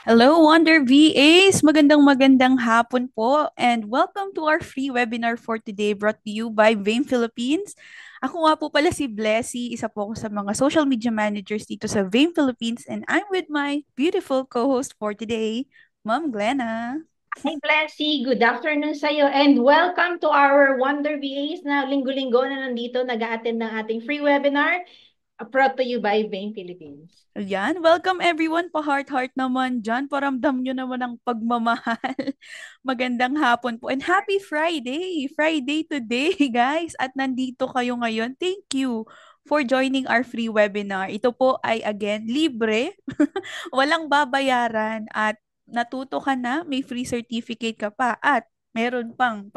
Hello, Wonder VAs! Magandang hapon po and welcome to our free webinar for today brought to you by Vein Philippines. Ako nga po pala si Blessy, isa po ako sa mga social media managers dito sa Vein Philippines and I'm with my beautiful co-host for today, Ma'am Glenna. Hi, Blessy. Good afternoon sa iyo and welcome to our Wonder VAs na linggo-linggo na nandito nag-a-attend ng ating free webinar brought to you by Bain Philippines. Ayan, welcome everyone. Pa-heart-heart naman dyan. Paramdam nyo naman ang pagmamahal. Magandang hapon po. And happy Friday! Friday today, guys. At nandito kayo ngayon. Thank you for joining our free webinar. Ito po ay again, libre. Walang babayaran. At natuto ka na, may free certificate ka pa. At meron pang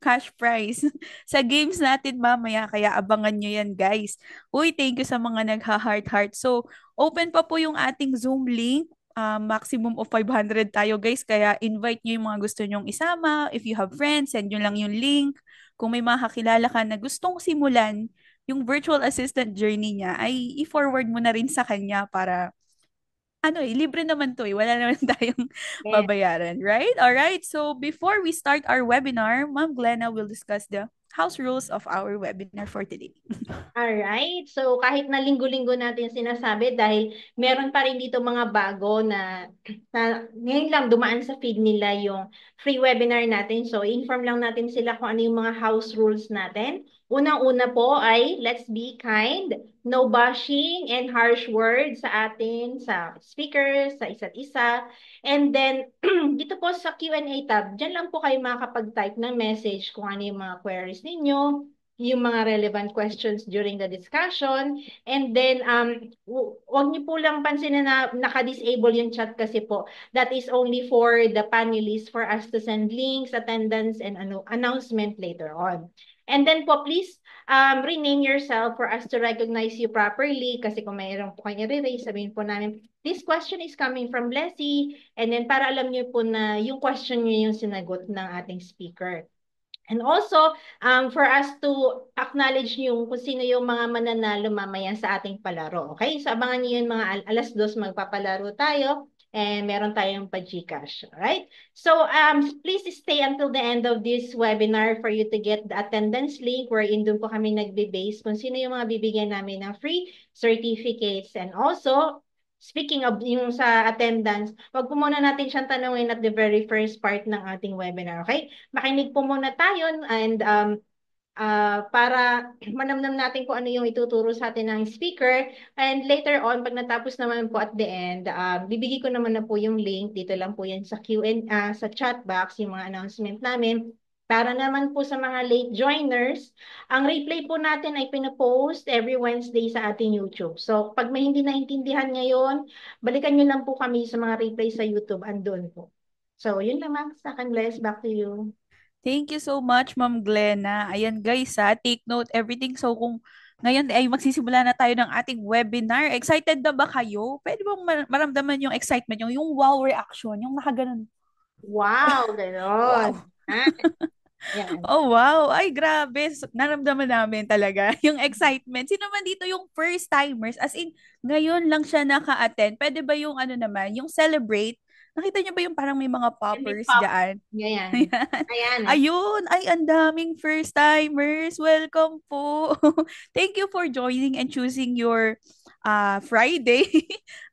cash prize sa games natin mamaya. Kaya abangan nyo yan, guys. Uy, thank you sa mga nagha-heart-heart. So, open pa po yung ating Zoom link. Maximum of 500 tayo guys. Kaya invite nyo yung mga gusto nyong isama. If you have friends, send nyo lang yung link. Kung may makakilala ka na gustong simulan yung virtual assistant journey niya, ay i-forward mo na rin sa kanya para libre naman to eh. Wala naman tayong Yes. babayaran, right? All right. So before we start our webinar, Ma'am Glenna will discuss the house rules of our webinar for today. Alright. So kahit na linggo-linggo natin sinasabi dahil meron pa rin dito mga bago na ngayon lang dumaan sa feed nila yung free webinar natin. So inform lang natin sila kung ano yung mga house rules natin. Unang-una po ay let's be kind, no bashing and harsh words sa atin, sa speakers, sa isa't isa. And then dito po sa Q&A tab, dyan lang po kayo makakapag-type ng message kung ano yung mga queries ninyo, yung mga relevant questions during the discussion. And then, wag niyo po lang pansinin na naka-disable yung chat kasi po, that is only for the panelists for us to send links, attendance, and announcement later on. And then po, please rename yourself for us to recognize you properly kasi kung mayroon po kayo i-raise, sabihin po namin, this question is coming from Blessy, and then para alam niyo po na yung question niyo yung sinagot ng ating speaker. And also, for us to acknowledge yung kung sino yung mga mananalo mamaya sa ating palaro. Okay? So, abangan niyo yung mga alas dos magpapalaro tayo and meron tayong pa-GCash. Alright? So, please stay until the end of this webinar for you to get the attendance link wherein doon po kami nagbe-base kung sino yung mga bibigyan namin ng free certificates. And also, speaking of yung sa attendance, wag po muna natin siyang tanungin at the very first part ng ating webinar. Okay? Makinig po muna tayo and para manamnam natin kung ano yung ituturo sa atin ng speaker. And later on, pag natapos naman po at the end, bibigay ko naman na po yung link. Dito lang po yan sa sa chat box, yung mga announcement namin. Para naman po sa mga late joiners, ang replay po natin ay pinapost every Wednesday sa ating YouTube. So, pag may hindi naintindihan ngayon, balikan nyo lang po kami sa mga replay sa YouTube. Andun po. So, yun lang ma'am. Sa akin, Bless. Back to you. Thank you so much, Ma'am Glenna. Ayan guys, take note everything. So kung ngayon ay magsisimula na tayo ng ating webinar, excited na ba kayo? Pwede bang maramdaman yung excitement, yung wow reaction, yung nakaganon. Wow, ganon. Wow. Ah, yan. Oh, wow. Ay, grabe. Naramdaman namin talaga yung excitement. Sino man dito yung first timers? As in, ngayon lang siya naka-attend. Pwede ba yung ano naman, yung celebrate? Nakita niyo ba yung parang may mga And may poppers pop. dyan? Ganyan. Ayan. Ayan. Ayun. Ay, ang daming first timers. Welcome po. Thank you for joining and choosing your Friday.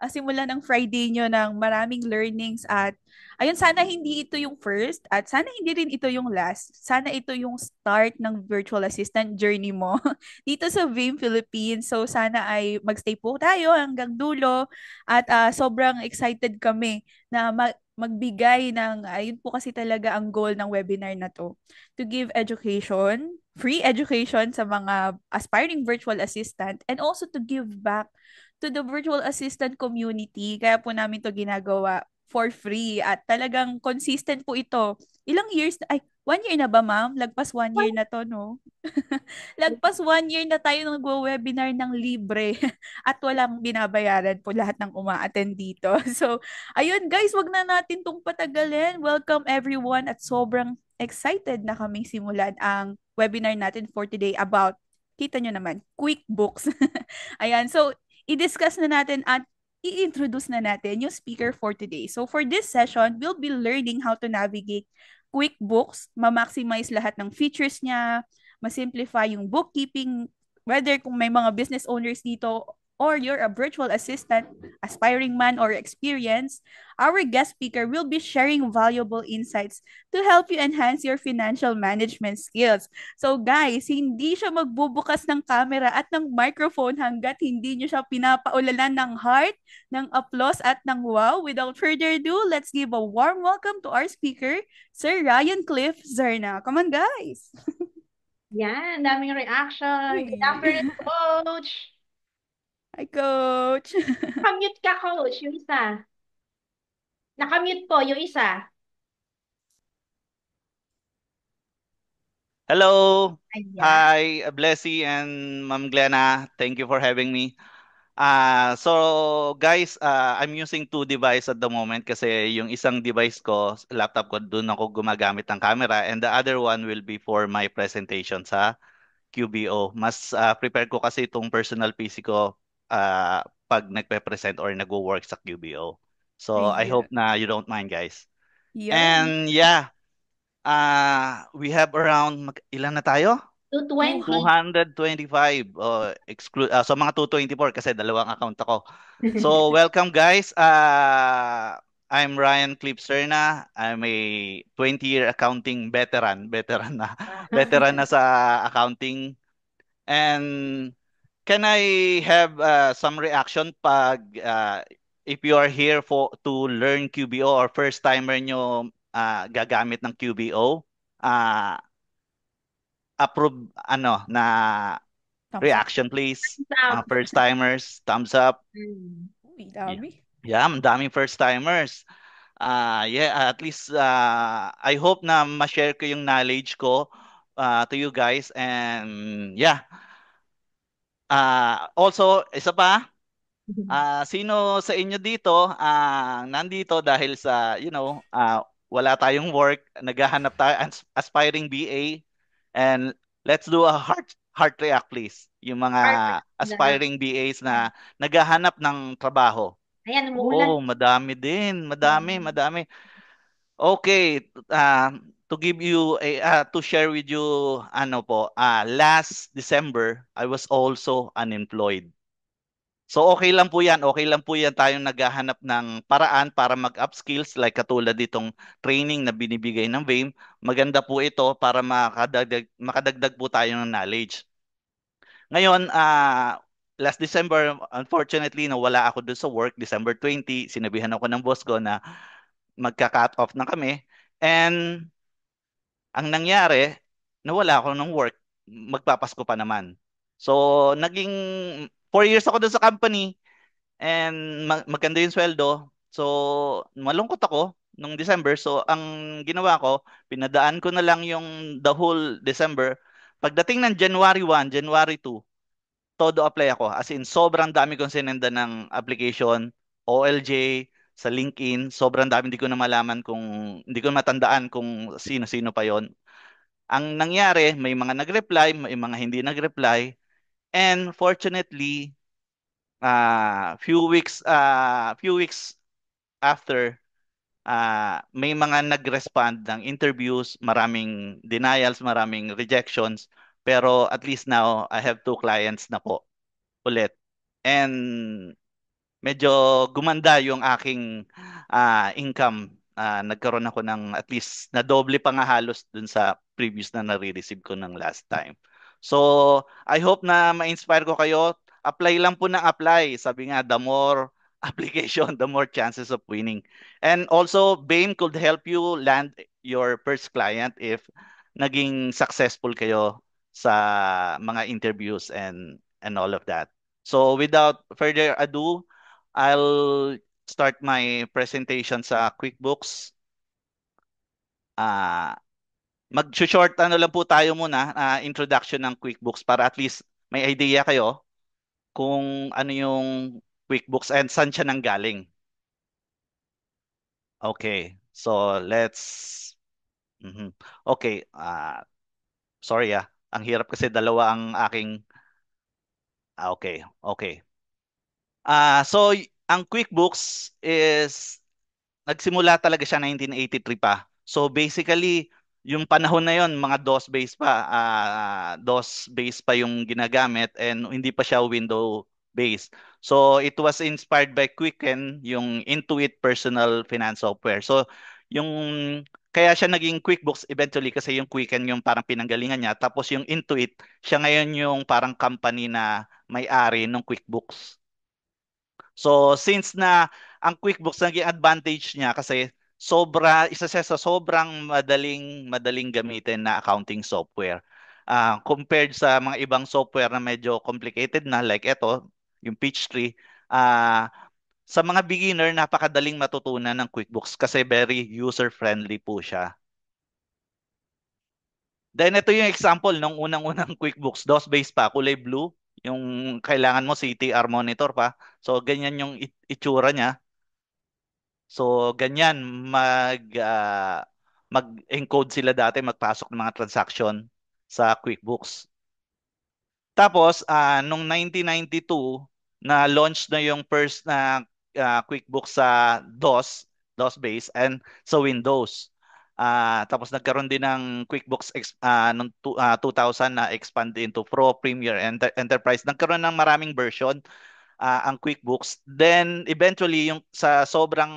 Simula ng Friday nyo ng maraming learnings at ayun, sana hindi ito yung first at sana hindi rin ito yung last. Sana ito yung start ng virtual assistant journey mo dito sa Vein Philippines. So sana ay magstay po tayo hanggang dulo at sobrang excited kami na magbigay ng, ayun po kasi talaga ang goal ng webinar na to, to give education, free education sa mga aspiring virtual assistant and also to give back to the virtual assistant community. Kaya po namin to ginagawa for free at talagang consistent po ito. Ilang years na, ay, 1 year na ba ma'am? Lagpas 1 year na to, no? Lagpas 1 year na tayo nagwo-webinar ng libre at walang binabayaran po lahat ng uma-attend dito. So, ayun guys, wag na natin tong patagalin. Welcome everyone at sobrang excited na kaming simulan ang webinar natin for today about, kita nyo naman, QuickBooks. Ayan, so i-discuss na natin at i-introduce na natin yung speaker for today. So for this session, we'll be learning how to navigate QuickBooks, ma-maximize lahat ng features niya, ma-simplify yung bookkeeping, whether kung may mga business owners dito or you're a virtual assistant, aspiring man or experienced, our guest speaker will be sharing valuable insights to help you enhance your financial management skills. So guys, hindi siya magbubukas ng camera at ng microphone hanggat hindi nyo siya pinapaulalan ng heart, ng applause at ng wow. Without further ado, let's give a warm welcome to our speaker, Sir Ryan Cliff Zerna. Come on guys! Yan, daming reaction. Good Uy. afternoon, Coach. Hi, Coach! Nakamute ka, Coach, yung isa. Nakamute po, yung isa. Hello. Ayan. Hi, Blessy and Ma'am Glenna. Thank you for having me. So guys, I'm using two device at the moment kasi yung isang device ko, laptop ko, doon ako gumagamit ng camera and the other one will be for my presentation sa QBO. Mas prepare ko kasi itong personal PC ko pag nagpe-present or nagwo-work sa QBO. So I Ayan. hope na you don't mind, guys. Yan. And yeah, we have around ilan na tayo? 220. 200. 225 so mga 224 kasi dalawang account ako. So welcome guys. I'm Ryan Clipserna. I'm a 20-year accounting veteran na veteran na sa accounting. And can I have some reaction pag if you are here for to learn QBO or first timer nyo gagamit ng QBO? Uh, approve na Thumbs up. reaction please. Thumbs up. First timers, thumbs up. Mm. Uy, Yeah. dami. Yeah, ang daming first timers. Yeah, at least I hope na ma-share ko yung knowledge ko to you guys and yeah. Also, isa pa, sino sa inyo dito nandito dahil sa, wala tayong work, naghahanap tayo aspiring BA and let's do a heart react please. Yung mga Perfect na. aspiring BAs na naghahanap ng trabaho. Ayan, umuulan. Oh, madami din, madami, Mm. madami. Okay, to give you to share with you last December I was also unemployed. So okay lang po 'yan. Okay lang po 'yan tayong naghahanap ng paraan para mag-upskills like katulad ditong training na binibigay ng VAME. Maganda po ito para makadagdag po tayo ng knowledge. Ngayon, last December, unfortunately, nawala ako doon sa work. December 20, sinabihan ako ng boss ko na magka-cut off na kami. And ang nangyari, nawala ako ng work. Magpapasko pa naman. So, naging 4 years ako doon sa company. And maganda yung sweldo. So, malungkot ako nung December. So, ang ginawa ko, pinadaan ko na lang yung the whole December. Pagdating ng January 1, January 2, todo apply ako. As in, sobrang dami kong sinenda ng application, OLJ, sa LinkedIn. Sobrang dami, hindi ko matandaan kung sino-sino pa yon. Ang nangyari, may mga nag-reply, may mga hindi nag-reply. And fortunately, few weeks after may mga nag-respond ng interviews, maraming denials, maraming rejections, pero at least now I have two clients na po ulit. And medyo gumanda yung aking income. Nagkaroon ako ng at least na doble pa nga halos dun sa previous na nare-receive ko ng last time. So, I hope na ma-inspire ko kayo. Apply lang po ng apply. Sabi nga, the more application, the more chances of winning. And also, Bain could help you land your first client if naging successful kayo sa mga interviews and all of that. So, without further ado, I'll start my presentation sa QuickBooks. Ah, mag-short lang po tayo muna, introduction ng QuickBooks para at least may idea kayo kung ano yung QuickBooks and saan siya nanggaling. Okay, so let's Okay, sorry Ang hirap kasi dalawa ang aking okay, okay. So ang QuickBooks is nagsimula talaga siya 1983 pa. So basically, yung panahon na yon mga DOS based pa, DOS based pa yung ginagamit and hindi pa siya window based. So it was inspired by Quicken, yung Intuit personal finance software. So yung kaya siya naging QuickBooks eventually kasi yung Quicken yung parang pinanggalingan niya. Tapos yung Intuit, siya ngayon yung parang company na may-ari ng QuickBooks. So since na ang QuickBooks naging advantage niya kasi isa siya sa sobrang madaling gamitin na accounting software. Compared sa mga ibang software na medyo complicated na like ito, yung Peachtree, ah sa mga beginner napakadaling matutunan ng QuickBooks kasi very user-friendly po siya. Then ito yung example ng unang-unang QuickBooks, DOS-based pa, kulay blue, yung kailangan mo CTR monitor pa. So ganyan yung itsura niya. So, ganyan, mag-encode sila dati, magpasok ng mga transaction sa QuickBooks. Tapos, nung 1992, na-launch na yung first na QuickBooks sa DOS base, and sa Windows. Tapos nagkaroon din ng QuickBooks noong 2000 na expand into Pro, Premier, and Enterprise. Nagkaroon ng maraming version ang QuickBooks. Then eventually yung sa sobrang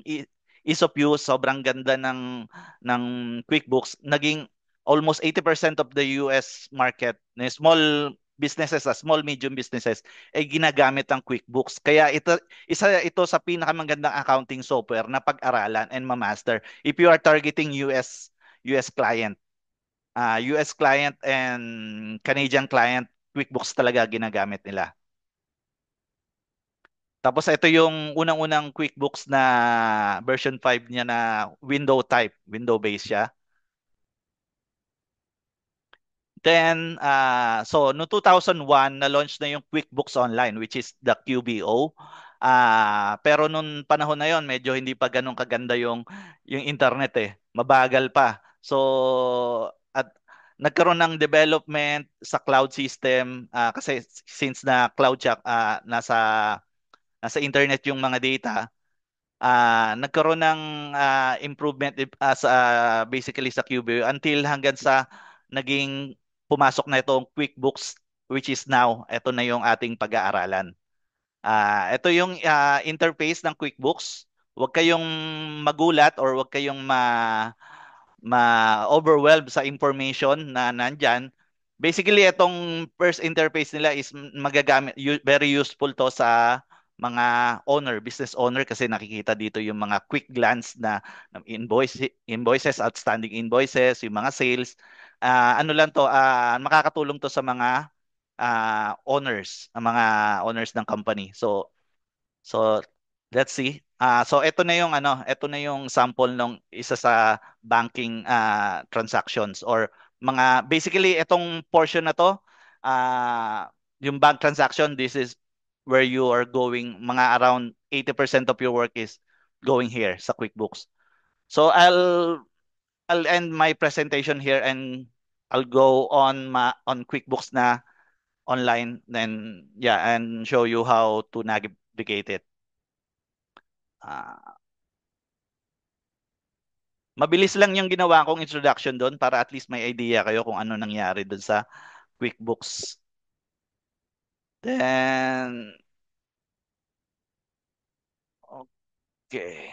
ease of use, sobrang ganda ng QuickBooks, naging almost 80% of the US market, na small businesses, small medium businesses ay ginagamit ang QuickBooks. Kaya isa ito sa pinakamagandang accounting software na pag-aralan and ma-master if you are targeting US client. US client and Canadian client, QuickBooks talaga ginagamit nila. Tapos ito yung unang-unang QuickBooks na version 5 niya na window type, window based siya. Then, so no 2001, na-launch na yung QuickBooks Online, which is the QBO. Pero nung panahon na yon, medyo hindi pa ganun kaganda yung internet eh. Mabagal pa. So, at nagkaroon ng development sa cloud system kasi since na cloud siya, nasa internet yung mga data, nagkaroon ng improvement basically sa QBO until hanggang sa naging pumasok na itong QuickBooks, which is now, ito na yung ating pag-aaralan. Ito yung interface ng QuickBooks. Huwag kayong magulat or huwag kayong ma-overwhelmed sa information na nandyan. Basically, itong first interface nila is very useful to sa mga business owner kasi nakikita dito yung mga quick glance na invoices, outstanding invoices, yung mga sales. Ano lang to, makakatulong to sa mga mga owners ng company. So let's see. So ito na yung sample ng isa sa banking transactions or mga basically itong portion na to, yung bank transaction, this is where you are going, mga around 80% of your work is going here sa QuickBooks. So I'll end my presentation here and I'll go on QuickBooks na online, then yeah, and show you how to navigate it. Ah, Mabilis lang yung ginawa kong introduction doon para at least may idea kayo kung ano nangyari doon sa QuickBooks. Then, okay.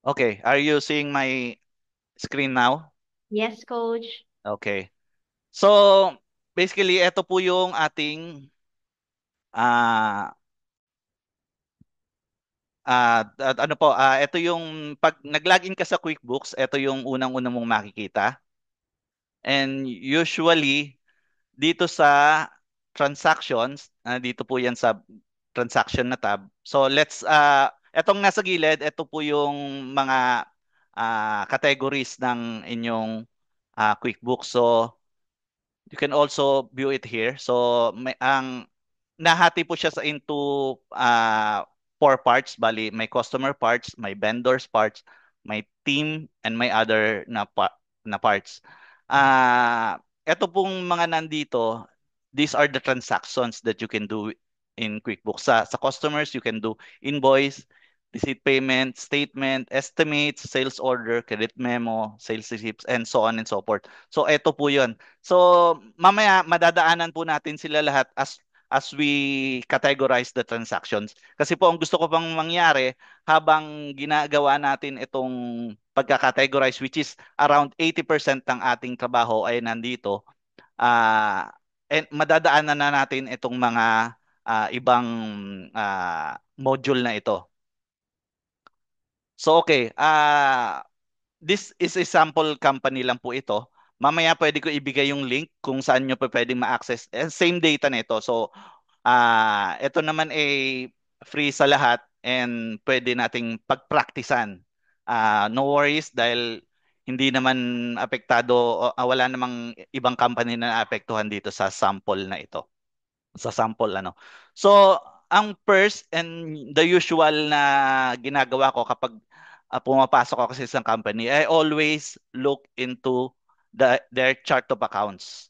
Okay, are you seeing my screen now? Yes, Coach. Okay. So, basically, ito po yung ating ah ito yung pag nag-login ka sa QuickBooks, ito yung unang-una mong makikita. And usually, dito sa transactions, dito po yan sa transaction na tab. So etong nasa gilid, ito po yung mga categories ng inyong QuickBooks. So you can also view it here. So nahati po siya into four parts. Bali, may customer parts, may vendors parts, may team, and may other na na parts. Ito pong mga nandito, these are the transactions that you can do in QuickBooks. Sa customers, you can do invoice, receipt payment, statement, estimates, sales order, credit memo, sales receipts, and so on and so forth. So ito po yun. So mamaya madadaanan po natin sila lahat as we categorize the transactions. Kasi po ang gusto ko pang mangyari habang ginagawa natin itong pagka-categorize, which is around 80% ng ating trabaho ay nandito, and madadaanan na natin itong mga ibang module na ito. So okay, this is a sample company lang po ito. Mamaya pwede ko ibigay yung link kung saan nyo pa pwedeng ma-access. Same data nito. So ito naman ay free sa lahat and pwede nating pagpraktisan. No worries dahil hindi naman apektado, wala namang ibang company na naapektuhan dito sa sample na ito. Sa sample ano. So, ang first and the usual na ginagawa ko kapag pumapasok ako sa isang company, I always look into their chart of accounts.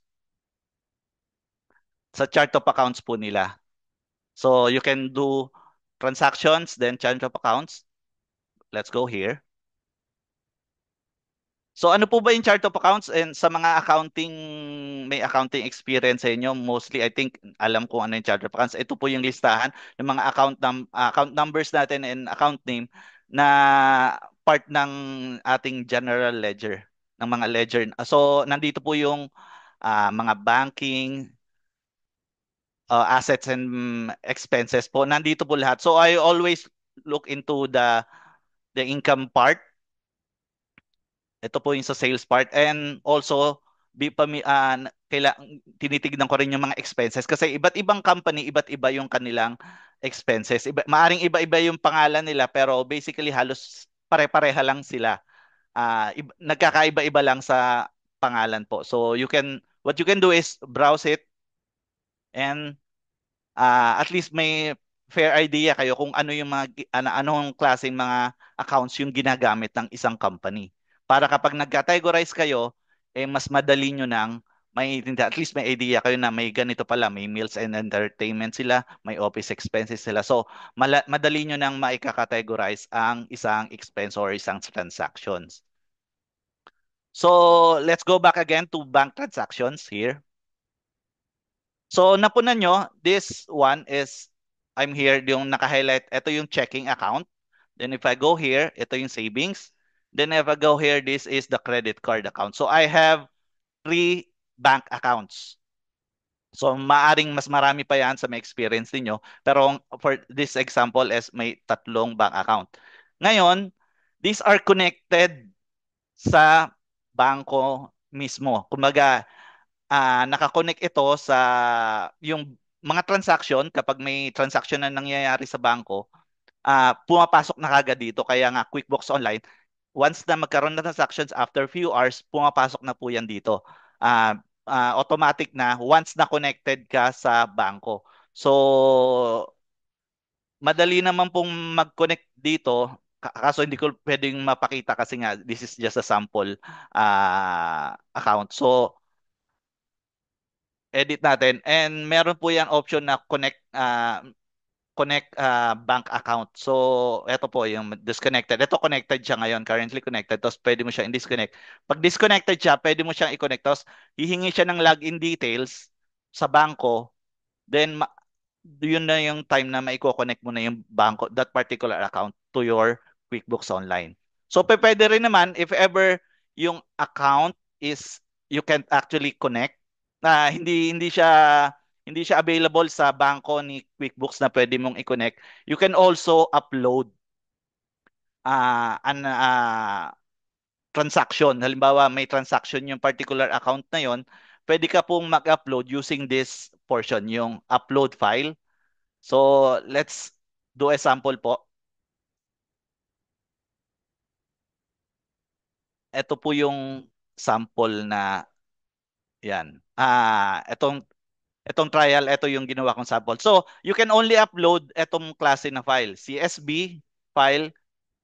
Sa chart of accounts po nila. So you can do transactions, then chart of accounts. Let's go here. So ano po ba yung chart of accounts? And sa mga may accounting experience sa inyo, mostly I think alam kung ano yung chart of accounts. Ito po yung listahan ng mga account numbers natin and account name na part ng ating general ledger, ng mga ledger. So nandito po yung mga banking, assets and expenses po. Nandito po lahat. So I always look into the income part. Ito po yung sa sales part. And also, tinitignan ko rin yung mga expenses kasi iba't ibang company, iba't iba yung kanilang expenses. Maaring iba-iba yung pangalan nila pero basically halos pare-pareha lang sila. Nagkakaiba-iba lang sa pangalan po. So what you can do is browse it and at least may fair idea kayo kung ano yung anong klaseng mga accounts yung ginagamit ng isang company. Para kapag nag-categorize kayo, mas madali nyo nang at least may idea kayo na may ganito pala, may meals and entertainment sila, may office expenses sila. So, madali nyo nang maika-categorize ang isang expense or isang transactions. So, let's go back again to bank transactions here. So napunan nyo, this one is, I'm here, yung naka-highlight, ito yung checking account. Then if I go here, ito yung savings. Then if I go here, this is the credit card account. So I have 3 bank accounts. So maaring mas marami pa yan sa may experience niyo. Pero for this example is may 3 bank account. Ngayon, these are connected sa bangko mismo. Kumbaga, nakakonect ito sa yung mga transaction. Kapag may transaction na nangyayari sa bangko, pumapasok na kagad dito. Kaya nga QuickBooks Online, once na magkaroon ng transactions after few hours, pumapasok na po yan dito. Automatic na once na connected ka sa bangko. So, madali naman pong mag-connect dito. Kaso hindi ko pwedeng mapakita kasi nga this is just a sample account. So, edit natin. And meron po yung option na connect bank account. So, ito po yung disconnected. Ito connected siya ngayon, currently connected. Tapos pwede mo siya i-disconnect. Pag disconnected siya, pwede mo siyang i-connect. Tapos hihingi siya ng login details sa banko. Then, yun na yung time na maiko-connect mo na yung banko, that particular account to your QuickBooks Online. So, pwede rin naman, if ever yung account is, you can't actually connect, na hindi siya available sa bangko ni QuickBooks na pwede mong i-connect, you can also upload an transaction. Halimbawa, may transaction yung particular account na yon, pwede ka pong mag-upload using this portion, yung upload file. So, let's do a sample po. Ito po yung sample na yan. Itong trial, ito yung ginawa kong sample. So, you can only upload itong klase na file. CSV file,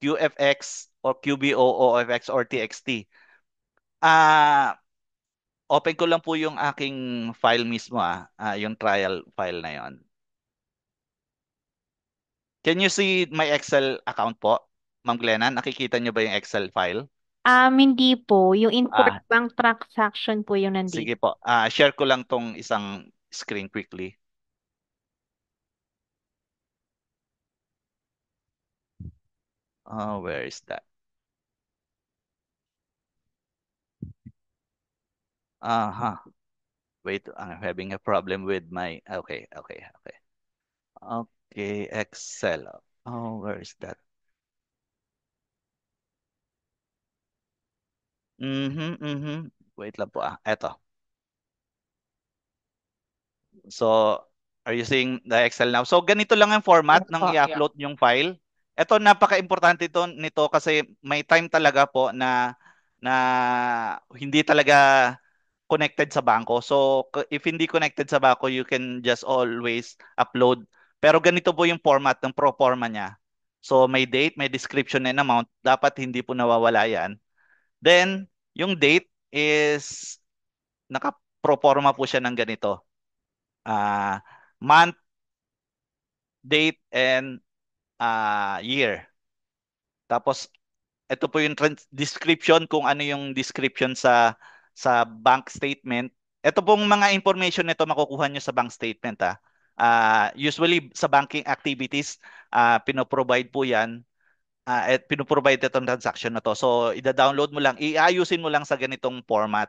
QFX, or QBO, OFX, or TXT. Open ko lang po yung aking file mismo yung trial file na yon. Can you see my Excel account po, Ma'am Glenna? Nakikita niyo ba yung Excel file? Hindi po. Yung import Ah, bank transaction po yung Sige nandito. po. Share ko lang tong isang screen quickly. Where is that? Wait, I'm having a problem with my. Okay, okay, okay. Okay, Excel. Where is that? Wait lang po Eto. So, are you seeing the Excel now? So, ganito lang ang format ng Yeah. i-upload yung file. Ito, napaka-importante nito kasi may time talaga po na hindi talaga connected sa bangko. So, if hindi connected sa bangko, you can just always upload. Pero ganito po yung format ng pro forma niya. So, may date, may description and amount. Dapat hindi po nawawala yan. Then, yung date is naka-pro forma po siya ng ganito. Month, date, and year. Tapos, ito po yung description kung ano yung description sa bank statement. Ito pong mga information nito makukuha nyo sa bank statement. Usually sa banking activities, pinoprovide po yan. At pinoprovide itong transaction na to. So, ida-download mo lang, iayusin mo lang sa ganitong format.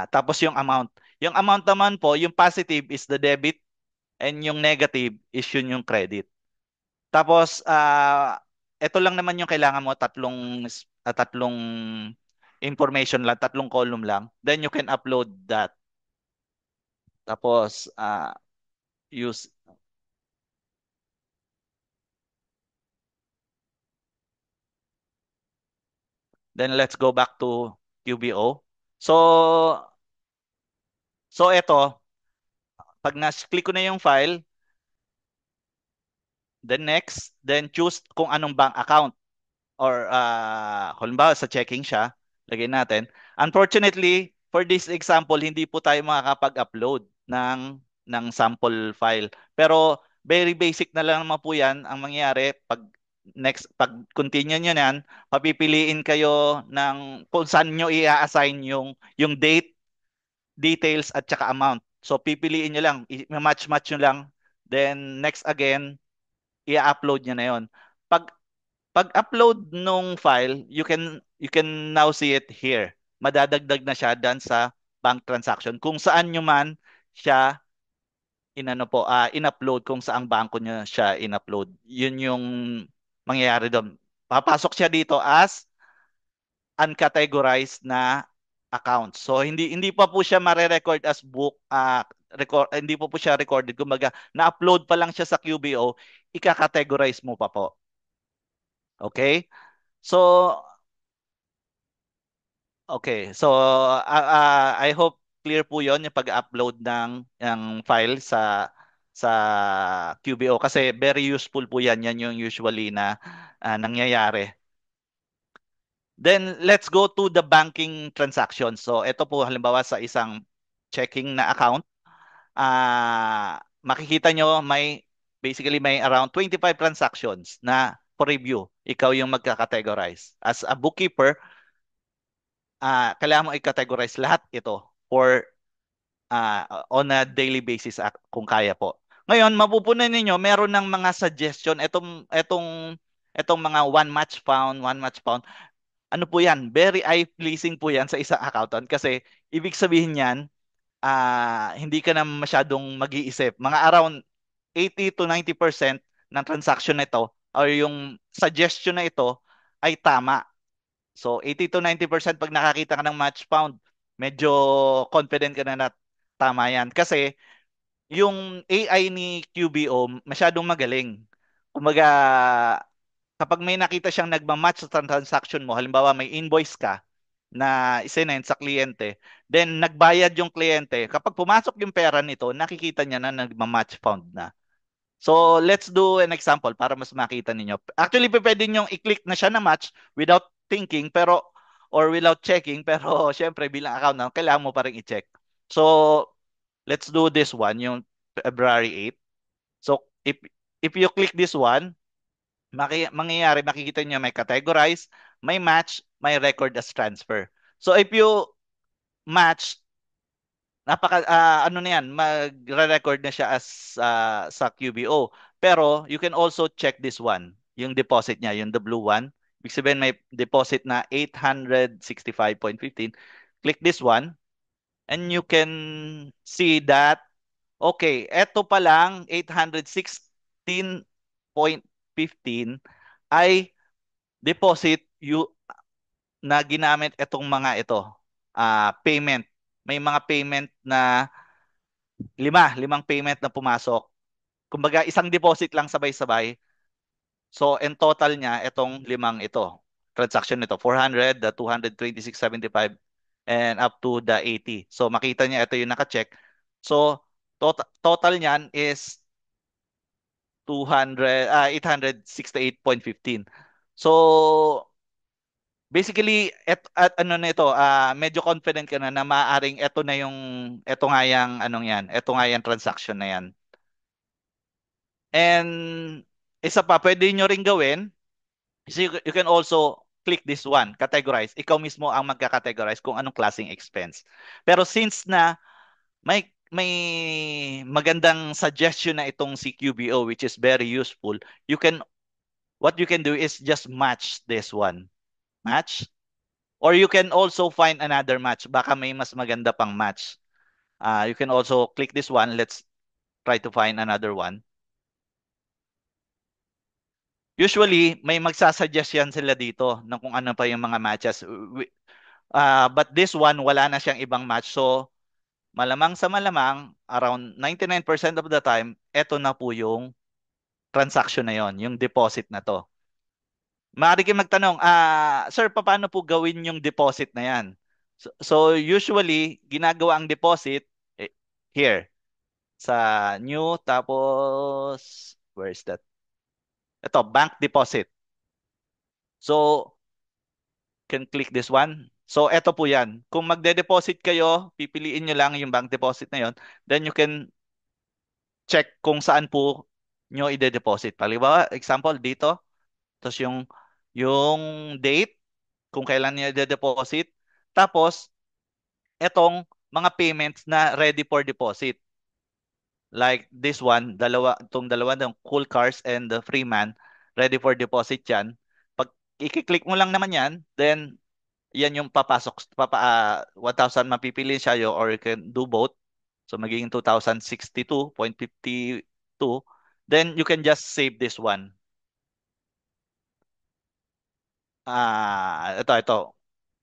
Tapos yung amount. Yung amount naman po, yung positive is the debit and yung negative is yun yung credit. Tapos, ito lang naman yung kailangan mo, tatlong information lang, tatlong column lang. Then you can upload that. Tapos, use. Then let's go back to QBO. So ito, pag na-click ko na yung file, then next, then choose kung anong bank account. Or halimbawa sa checking siya, lagay natin. Unfortunately, for this example, hindi po tayo makakapag-upload ng sample file. Pero very basic na lang naman po 'yan ang mangyayari pag continue niyo yan, papipiliin kayo ng kung saan niyo i-assign yung date, details at saka amount. So pipiliin niyo lang, i-match-match niyo lang. Then next again, i-upload niyo na 'yon. Pag pag-upload nung file, you can now see it here. Madadagdag na siya dan sa bank transaction. Kung saan nyo man siya in-upload, kung saang bangko nyo siya in-upload. Yun yung mangyayari doon. Papasok siya dito as uncategorized na account. So hindi pa po siya mare-record as book, hindi po siya recorded. Kumbaga, na-upload pa lang siya sa QBO, ika-categorize mo pa po. Okay? So, okay. So, I hope clear po 'yon yung pag-upload ng file sa QBO kasi very useful po 'yan. Yan yung usually na nangyayari. Then, let's go to the banking transaction. So, ito po halimbawa sa isang checking na account, makikita nyo basically may around 25 transactions na for review. Ikaw yung magka-categorize. As a bookkeeper, kailangan mo i-categorize lahat ito for on a daily basis kung kaya po. Ngayon, mapupunan ninyo, meron ng mga suggestion, etong mga one match found. Ano po yan? Very eye-pleasing po yan sa isang accountant kasi ibig sabihin yan, hindi ka na masyadong mag-iisip. Mga around 80 to 90% ng transaction na ito or yung suggestion na ito ay tama. So 80 to 90% pag nakakita ka ng match found, medyo confident ka na tama yan. Kasi yung AI ni QBO masyadong magaling. Kumbaga, kapag may nakita siyang nagmamatch sa transaction mo, halimbawa may invoice ka na isinend sa kliyente, then nagbayad yung kliyente, kapag pumasok yung pera nito, nakikita niya na nagmamatch found na. So, let's do an example para mas makita ninyo. Actually, pwede nyo i-click na siya na match without thinking, pero or without checking, pero syempre bilang account na, kailangan mo pa rin i-check. So, let's do this one, yung February 8. So, if you click this one, mangyayari, makikita niyo may categorize, may match, may record as transfer. So, if you match, ano na yan, magre-record na siya as sa QBO. Pero, you can also check this one, yung deposit niya, yung the blue one. Ibig sabihin may deposit na 865.15. Click this one, and you can see that, okay, eto pa lang, 816.15 ay deposit na ginamit itong mga ito, payment. May mga payment na limang payment na pumasok. Kumbaga, isang deposit lang sabay-sabay. So, in total niya, itong limang ito. Transaction nito, 400, the 226.75, and up to the 80. So, makita niya, ito yung naka-check. So, total niyan is 868.15. So, basically, at ano na ito, medyo confident ka na maaaring ito nga yung, anong yan, ito nga yung transaction na yan. And, isa pa, pwede nyo rin gawin, so you can also click this one, categorize. Ikaw mismo ang magka-categorize kung anong klaseng expense. Pero since na may magandang suggestion na itong CQBO, which is very useful, what you can do is just match this one. Match. Or you can also find another match. Baka may mas maganda pang match. You can also click this one. Let's try to find another one. Usually, may magsasuggest yan sila dito ng kung ano pa yung mga matches. But this one, wala na siyang ibang match. So, malamang sa malamang, around 99% of the time, eto na po yung transaction na yon, yung deposit na to. Maaari kayong magtanong, sir, paano po gawin yung deposit na yan? So usually, ginagawa ang deposit, here, sa new, tapos, where is that? Ito, bank deposit. So, can click this one. So, ito po yan. Kung magde-deposit kayo, pipiliin nyo lang yung bank deposit na yon. Then you can check kung saan po nyo ide-deposit. Halimbawa, example, dito. Tapos yung date, kung kailan niya ide-deposit. Tapos, etong mga payments na ready for deposit. Like this one, itong dalawa, ng Cool Cars and the Freeman, ready for deposit yan. Pag i-click mo lang naman yan, then yan yung papasok, 1,000 mapipili siya or you can do both. So magiging 2,062.52. Then you can just save this one. Ito.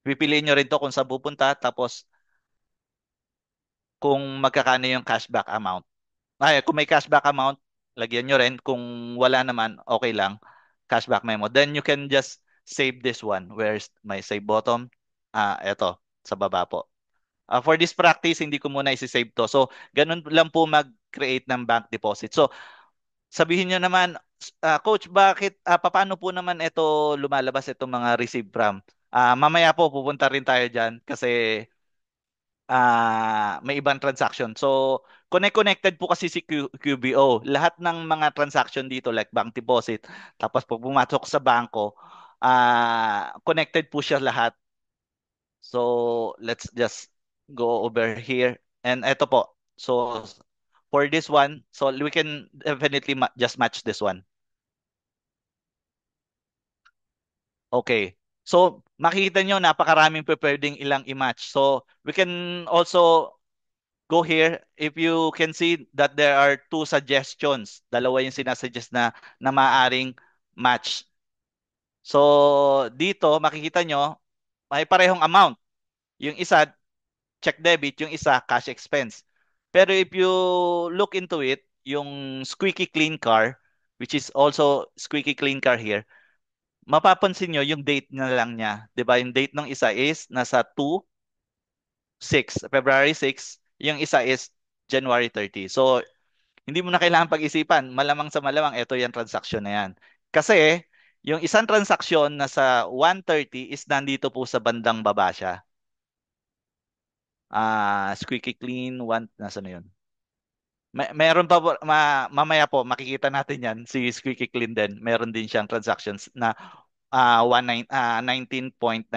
Pipiliin nyo rin to kung saan pupunta, tapos kung magkakano yung cashback amount. Kung may cashback amount, lagyan nyo rin. Kung wala naman, okay lang. Cashback memo. Then you can just save this one. Where's my save button? Ito, sa baba po. For this practice, hindi ko muna isi-save to. So, ganun lang po mag-create ng bank deposit. So, sabihin nyo naman, Coach, paano po naman ito lumalabas itong mga receive from? Mamaya po, pupunta rin tayo dyan kasi may ibang transaction. So, connected po kasi si QBO. Lahat ng mga transaction dito like bank deposit, tapos pag pumasok sa bangko, connected po siya lahat. So, let's just go over here. And ito po. So, for this one, so we can definitely just match this one. Okay. So, makikita nyo, napakaraming pwedeng ilang i-match. So, we can also go here. If you can see that there are two suggestions. Dalawa yung sinasuggest na maaring match. So, dito, makikita nyo, may parehong amount. Yung isa, check debit, yung isa, cash expense. Pero if you look into it, yung squeaky clean car, which is also squeaky clean car here, mapapansin nyo yung date na lang niya. 'Di ba? Yung date ng isa is nasa 2/6, February 6. Yung isa is January 30. So, hindi mo na kailangan pag-isipan. Malamang sa malamang, ito yung transaction na yan. Kasi, Yung isang transaksyon na sa 130 is nandito po sa bandang baba siya. Squeaky clean, nasa na yun? Meron pa po, mamaya po makikita natin yan, si Squeaky Clean din. Meron din siyang transactions na 19.99.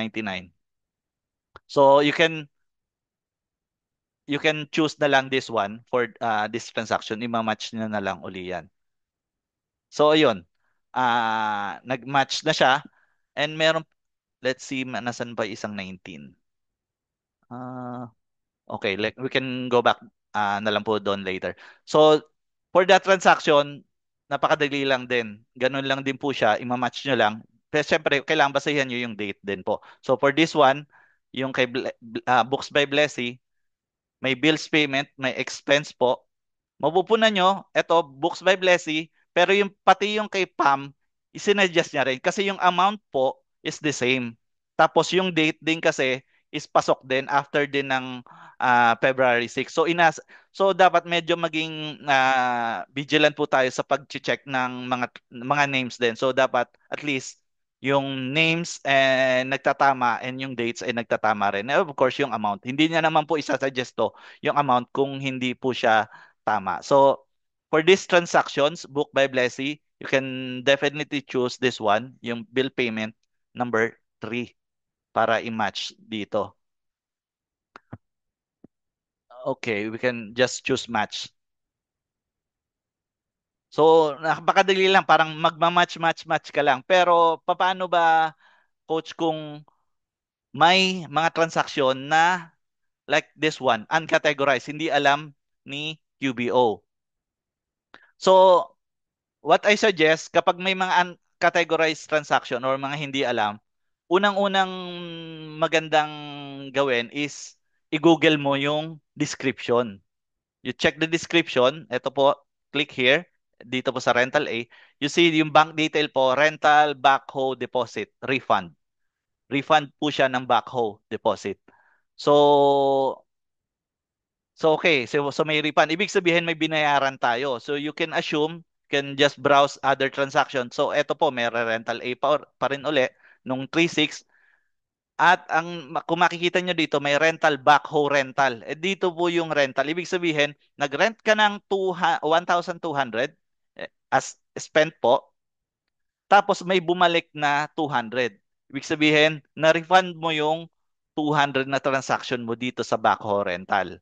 So you can choose na lang this one for this transaction. Ima-match nyo na lang uli yan. So ayun, nag-match na siya and meron, let's see, nasan ba isang 19? Ah, okay, we can go back na lang po doon later. So, for that transaction, napakadali lang din. Ganun lang din po siya, ima-match nyo lang. Pero syempre, kailangan basahin nyo yung date din po. So, for this one, yung kay Books by Blessy, may bills payment, may expense po. Mapupunan nyo, eto, Books by Blessy, pero yung pati yung kay Pam, isinadjust niya rin kasi yung amount po is the same. Tapos yung date din kasi is pasok din after din ng February 6. So dapat medyo maging vigilant po tayo sa pag-check ng mga names din. So dapat at least yung names nagtatama and yung dates ay nagtatama rin. And of course, yung amount. Hindi niya naman po isasuggest to yung amount kung hindi po siya tama. So, for these transactions, book by Blessy, you can definitely choose this one, yung bill payment number 3 para i-match dito. Okay, we can just choose match. So, napakadali lang, parang magma-match ka lang. Pero, paano ba, coach, kung may mga transaksyon na like this one, uncategorized, hindi alam ni QBO. So, what I suggest, kapag may mga uncategorized transaction or mga hindi alam, unang-unang magandang gawin is i-google mo yung description. You check the description. Ito po, click here. Dito po sa Rental A. You see yung bank detail po, rental, backhoe, deposit, refund. Refund po siya ng backhoe deposit. So okay, so may refund. Ibig sabihin may binayaran tayo. So you can assume, can just browse other transactions. So eto po, may rental A pa rin uli nung 3.6. At kung makikita nyo dito, may rental backhoe rental. Eh dito po yung rental. Ibig sabihin, nag-rent ka ng 1,200 as spent po. Tapos may bumalik na 200. Ibig sabihin, na-refund mo yung 200 na transaction mo dito sa backhoe rental.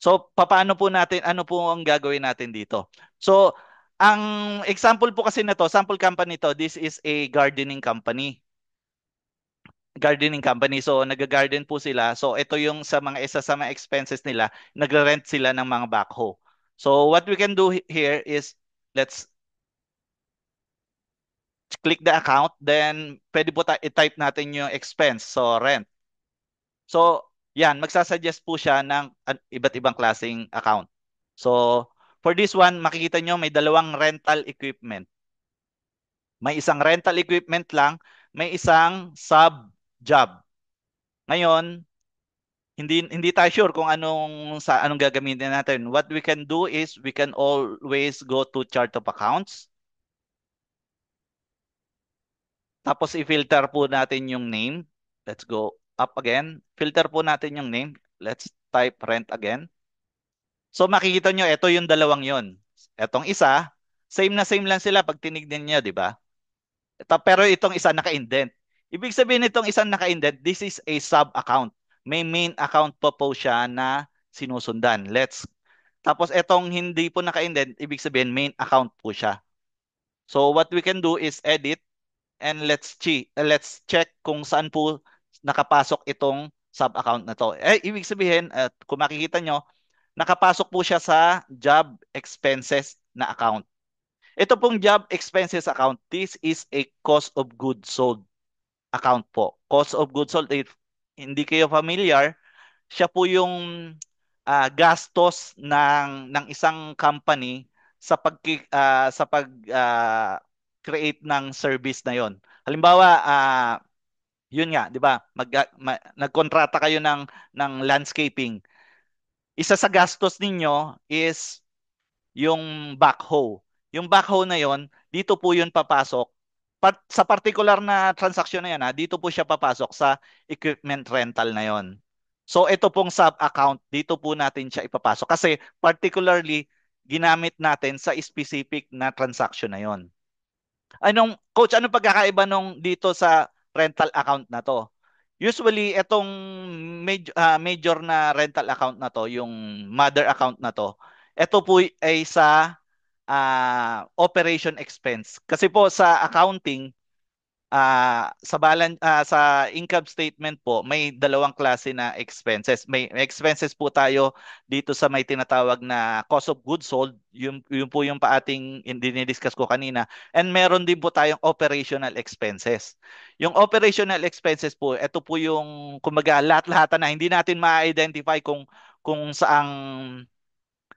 So, paano po natin, ano po ang gagawin natin dito? So, ang example po kasi na to, sample company to, this is a gardening company. Gardening company. So, nag-garden po sila. So, ito yung isa sa mga expenses nila, nagre-rent sila ng mga backhoe. So, what we can do here is, let's click the account, then pwede po i-type natin yung expense. So, rent. So, yan, magsasuggest po siya ng iba't ibang klaseng account. So, for this one, makikita nyo may dalawang rental equipment. May isang rental equipment lang, may isang sub-job. Ngayon, hindi tayo sure kung anong gagamitin natin. What we can do is we can always go to chart of accounts. Tapos i-filter po natin yung name. Let's go up again. Filter po natin yung name. Let's type rent again. So makikita nyo, ito yung dalawang yon. Etong isa, same na same lang sila pag tinignan nyo, di ba? Pero itong isa naka-indent. Ibig sabihin itong isang naka-indent, this is a sub-account. May main account po siya na sinusundan. Tapos itong hindi po naka-indent, ibig sabihin main account po siya. So what we can do is edit and let's check kung saan po nakapasok itong sub-account na to. Ibig sabihin, kung makikita nyo, nakapasok po siya sa job expenses na account. Ito pong job expenses account, this is a cost of goods sold account po. Cost of goods sold, if hindi kayo familiar, siya po yung gastos ng isang company sa pag create ng service na yon. Halimbawa, yun nga, 'di ba? Nagkontrata kayo ng landscaping. Isa sa gastos ninyo is yung backhoe. Yung backhoe na yon, dito po yun papasok sa particular na transaction na yan, dito po siya papasok sa equipment rental na yon. So ito pong sub-account, dito po natin siya ipapasok kasi particularly ginamit natin sa specific na transaction na yon. Coach, anong pagkakaiba nung dito sa rental account na to? Usually, itong major na rental account na to, yung mother account na to, ito po ay sa operation expense. Kasi po sa accounting, sa income statement po may dalawang klase na expenses. May expenses po tayo dito sa may tinatawag na cost of goods sold, yun po yung paating dinidiscuss ko kanina. And meron din po tayong operational expenses. Yung operational expenses po, ito po yung kumbaga lahat-lahatan na hindi natin ma-identify kung saang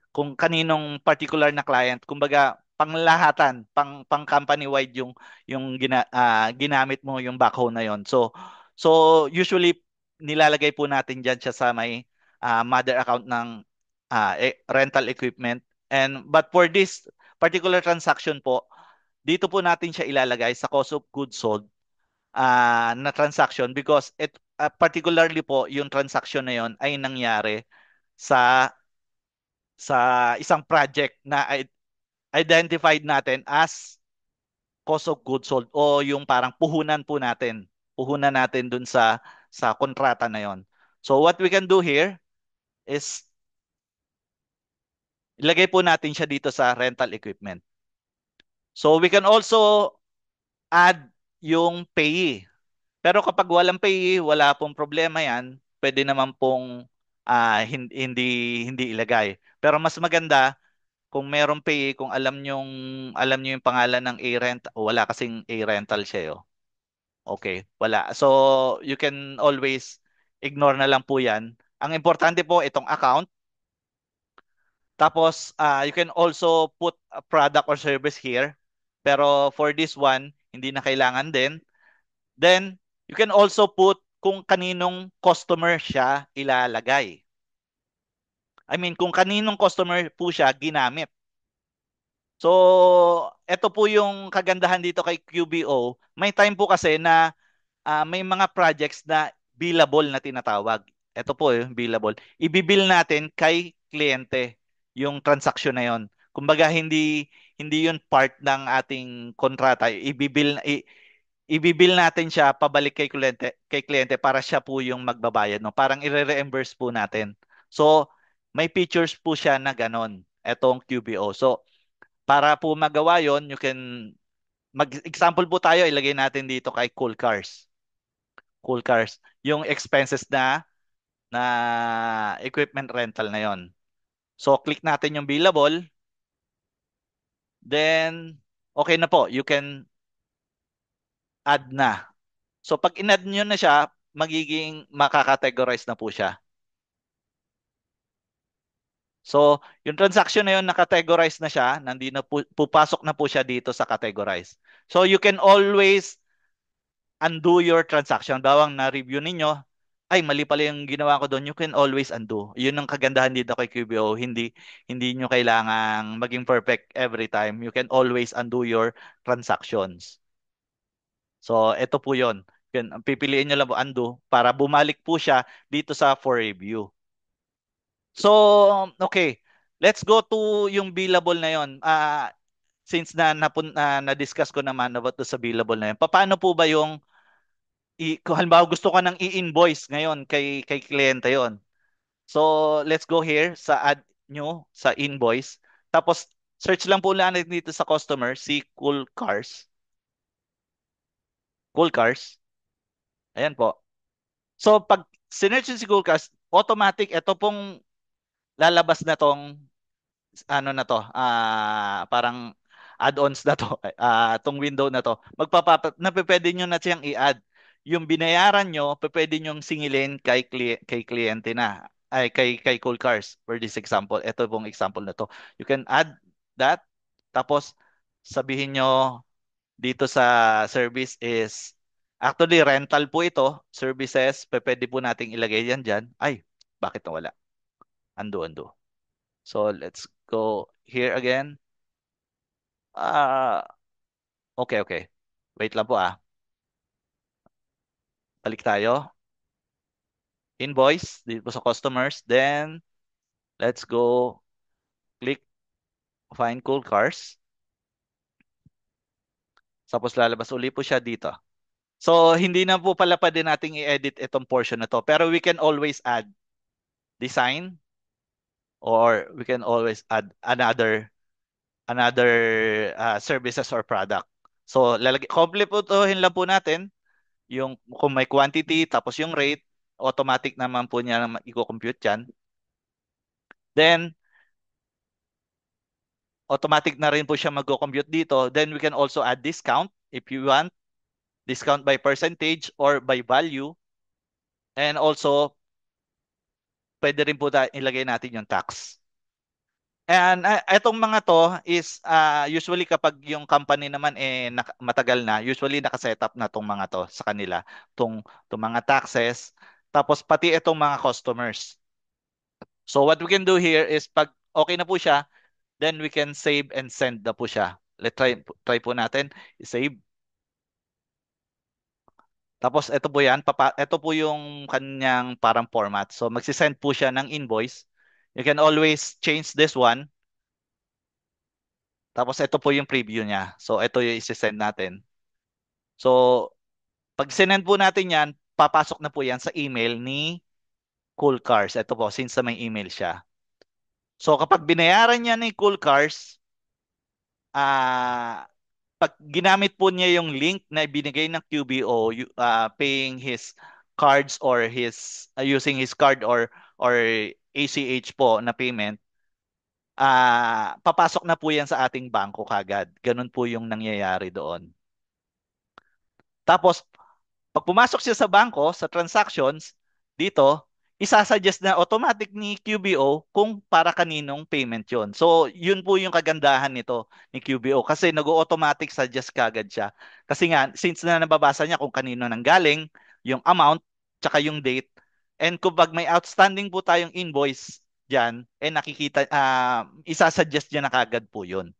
kung kaninong particular na client. Kumbaga, panglahatan, pang company-wide ginamit mo yung backhoe na yon. So usually nilalagay po natin diyan siya sa may mother account ng rental equipment. But for this particular transaction po, dito po natin siya ilalagay sa cost of goods sold na transaction because particularly po yung transaction na yon ay nangyari sa sa isang project na identified natin as cost of goods sold o yung parang puhunan po natin. Puhunan natin dun sa kontrata na yon. So what we can do here is ilagay po natin siya dito sa rental equipment. So we can also add yung payee. Pero kapag walang payee, wala pong problema yan. Pwede naman pong hindi ilagay. Pero mas maganda kung merong pay, kung alam nyo yung pangalan ng A-Rent, wala kasing A-Rental siya, oh. Okay, wala. So, you can always ignore na lang po yan. Ang importante po, itong account. Tapos, you can also put a product or service here. Pero for this one, hindi na kailangan din. Then, you can also put kung kaninong customer siya ilalagay. I mean, kung kaninong customer po siya ginamit. So, ito po yung kagandahan dito kay QBO. May time po kasi na may mga projects na billable na tinatawag. Ito po yung billable. Ibibill natin kay kliyente yung transaction na yon. Kumbaga hindi yun part ng ating kontrata. Ibibill natin siya pabalik kay kliyente para siya po yung magbabayad, no. Parang i-reimburse po natin. So, may features po siya na ganon. Etong QBO. So, para po magawa yon, you can mag-example po tayo, ilagay natin dito kay Cool Cars. Cool Cars. Yung expenses na equipment rental na yon. So, click natin yung billable. Then, okay na po. You can add na. So, pag in-add nyo na siya, magiging makakategorize na po siya. So, yung transaction na yun, nakategorize na siya, pupasok na po siya dito sa categorize. So, you can always undo your transaction. Bawang na-review ninyo, ay mali pala yung ginawa ko doon, you can always undo. Yun ang kagandahan dito kay QBO. Hindi nyo kailangang maging perfect every time. You can always undo your transactions. So, ito po yun. Pipiliin nyo lang po undo para bumalik po siya dito sa for review. So, okay. Let's go to yung billable na yon. Since na-discuss ko naman about sa billable na yun. Paano po ba yung kung halimbawa gusto ko nang i-invoice ngayon kay kliyente yon. So, let's go here sa add new sa invoice. Tapos, search lang po lang dito sa customer, si Cool Cars. Cool Cars. Ayan po. So, pag sinearch yun si Cool Cars, automatic, ito pong lalabas na tong ano na to, parang add-ons na to, tong window na to. Pwede nyo na siyang i-add. Yung binayaran nyo, pwede nyo singilin kay kliyente na. Ay, kay Cool Cars for this example. Ito pong example na to. You can add that. Tapos, sabihin nyo dito sa service is, actually, rental po ito. Services, pwede po nating ilagay yan dyan. Ay, bakit nawala? Undo. So, let's go here again. Ah, okay. Wait lang po ah. Balik tayo. Invoice, dito po sa customers. Then, let's go click find cool cars. Tapos lalabas uli po siya dito. So, hindi na po pala pa din nating i-edit itong portion na to. Pero we can always add design or we can always add another services or product. So, kompletuhin lang po natin yung kung may quantity tapos yung rate, automatic naman po niya na i-compute yan. Then, automatic na rin po siya mag-compute dito. Then, we can also add discount if you want. Discount by percentage or by value. And also, pwede rin po ilagay natin yung tax. And itong mga to is usually kapag yung company naman matagal na, usually nakasetup na tong mga to sa kanila, tong mga taxes, tapos pati itong mga customers. So what we can do here is pag okay na po siya, then we can save and send na po siya. Let's try po natin i-save. Tapos ito po yan, ito po yung kanyang parang format. So magsisend po siya ng invoice. You can always change this one. Tapos ito po yung preview niya. So ito yung isi-send natin. So pag sinend po natin yan, papasok na po yan sa email ni Cool Cars. Ito po, since may email siya. So kapag binayaran niya ni Cool Cars, pag ginamit po niya yung link na ibinigay ng QBO, paying his cards or using his card or ACH po na payment, papasok na po yan sa ating bangko kagad. Ganun po yung nangyayari doon. Tapos, pag pumasok siya sa bangko, sa transactions, dito, isasuggest na automatic ni QBO kung para kaninong payment yon. So, yun po yung kagandahan nito ni QBO kasi nag-automatic suggest kagad siya. Kasi nga, since na nababasa niya kung kanino nang galing, yung amount, tsaka yung date, and kung pag may outstanding po tayong invoice dyan, nakikita, isasuggest niya na kagad po yun.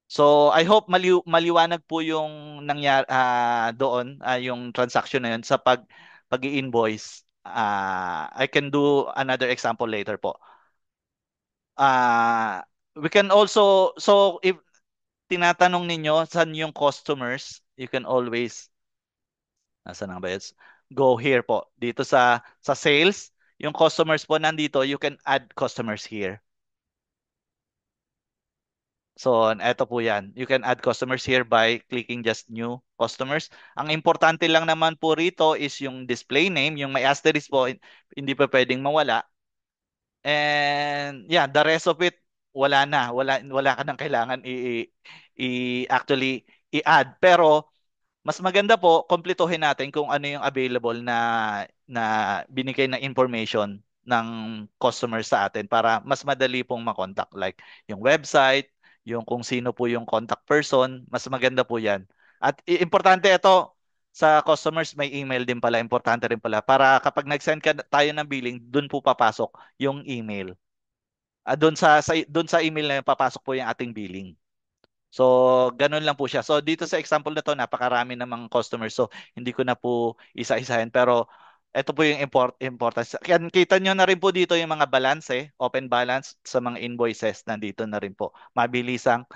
So I hope maliwanag po yung nangyari doon yung transaction na yun sa pag-i-invoice. I can do another example later po. We can also if tinatanong ninyo saan yung customers, you can always nasa na ba yun? Go here po. Dito sa sales, yung customers po nandito, you can add customers here. So, eto po yan. You can add customers here by clicking just new customers. Ang importante lang naman po rito is yung display name, yung may asterisk po, hindi pa pwedeng mawala. And yeah, the rest of it, wala na. Wala ka nang kailangan actually i-add. Pero, mas maganda po, kumpletuhin natin kung ano yung available na binigay na information ng customer sa atin para mas madali pong makontak. Like yung website, yung kung sino po yung contact person, mas maganda po yan. At importante ito, sa customers may email din pala, importante rin pala. Para kapag nag-send tayo ng billing, dun po papasok yung email. Doon sa email na yun, papasok po yung ating billing. So, ganun lang po siya. So, dito sa example na to, napakarami namang customers. So, hindi ko na po isa-isahin. Pero, ito po yung importance. Kaya kita nyo na rin po dito yung mga balance, open balance sa mga invoices. Nandito na rin po. Mabilisang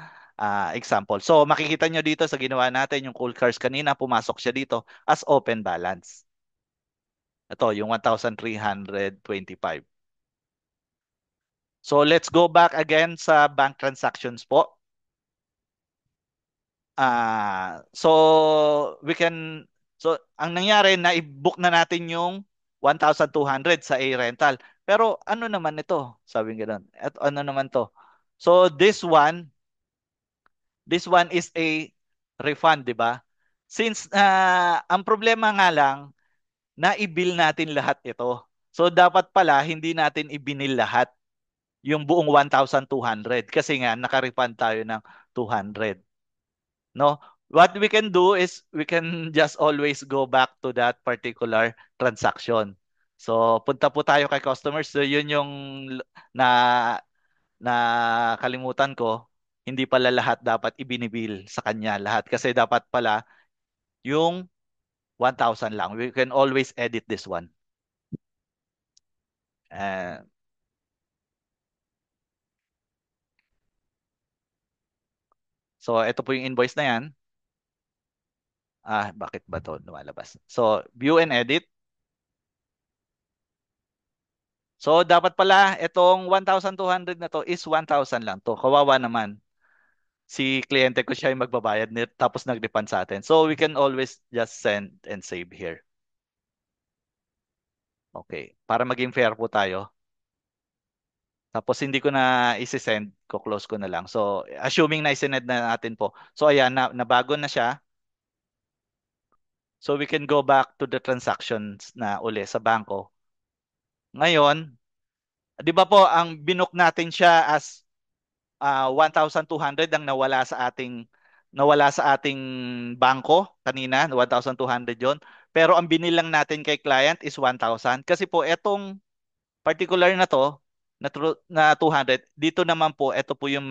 example. So, makikita nyo dito sa ginawa natin, yung Cool Cars kanina, pumasok siya dito as open balance. Ito, yung 1,325. So, let's go back again sa bank transactions po. So ang nangyari na i-book na natin yung 1,200 sa A-rental. Pero ano naman ito? Sabi nga doon. At ano naman to? So this one is a refund, di ba? Since ang problema nga lang na i-bill natin lahat ito. So dapat pala hindi natin i-binil lahat yung buong 1,200 kasi nga naka-refund tayo ng 200. No, what we can do is we can just always go back to that particular transaction. So punta po tayo kay customers. So yun yung na na kalimutan ko. hindi pala lahat dapat ibinibil sa kanya lahat kasi dapat pala yung 1,000 lang. We can always edit this one. Uh, so, ito po yung invoice na yan. Bakit ba to lumalabas? So, view and edit. So, dapat pala itong 1,200 na to is 1,000 lang to. Kawawa naman. Si kliyente ko siya yung magbabayad tapos nag-refund sa atin. So, we can always just send and save here. Okay. Para maging fair po tayo. Tapos hindi ko na isi-send, ko-close ko na lang. So, assuming na isinend na natin po. So, ayan, nabago na siya. So, we can go back to the transactions na uli sa bangko. Ngayon, di ba po, ang binook natin siya as 1,200 ang nawala sa ating bangko kanina, 1,200 yon. Pero ang binilang natin kay client is 1,000. Kasi po, etong particular na to, na 200, dito naman po, ito po yung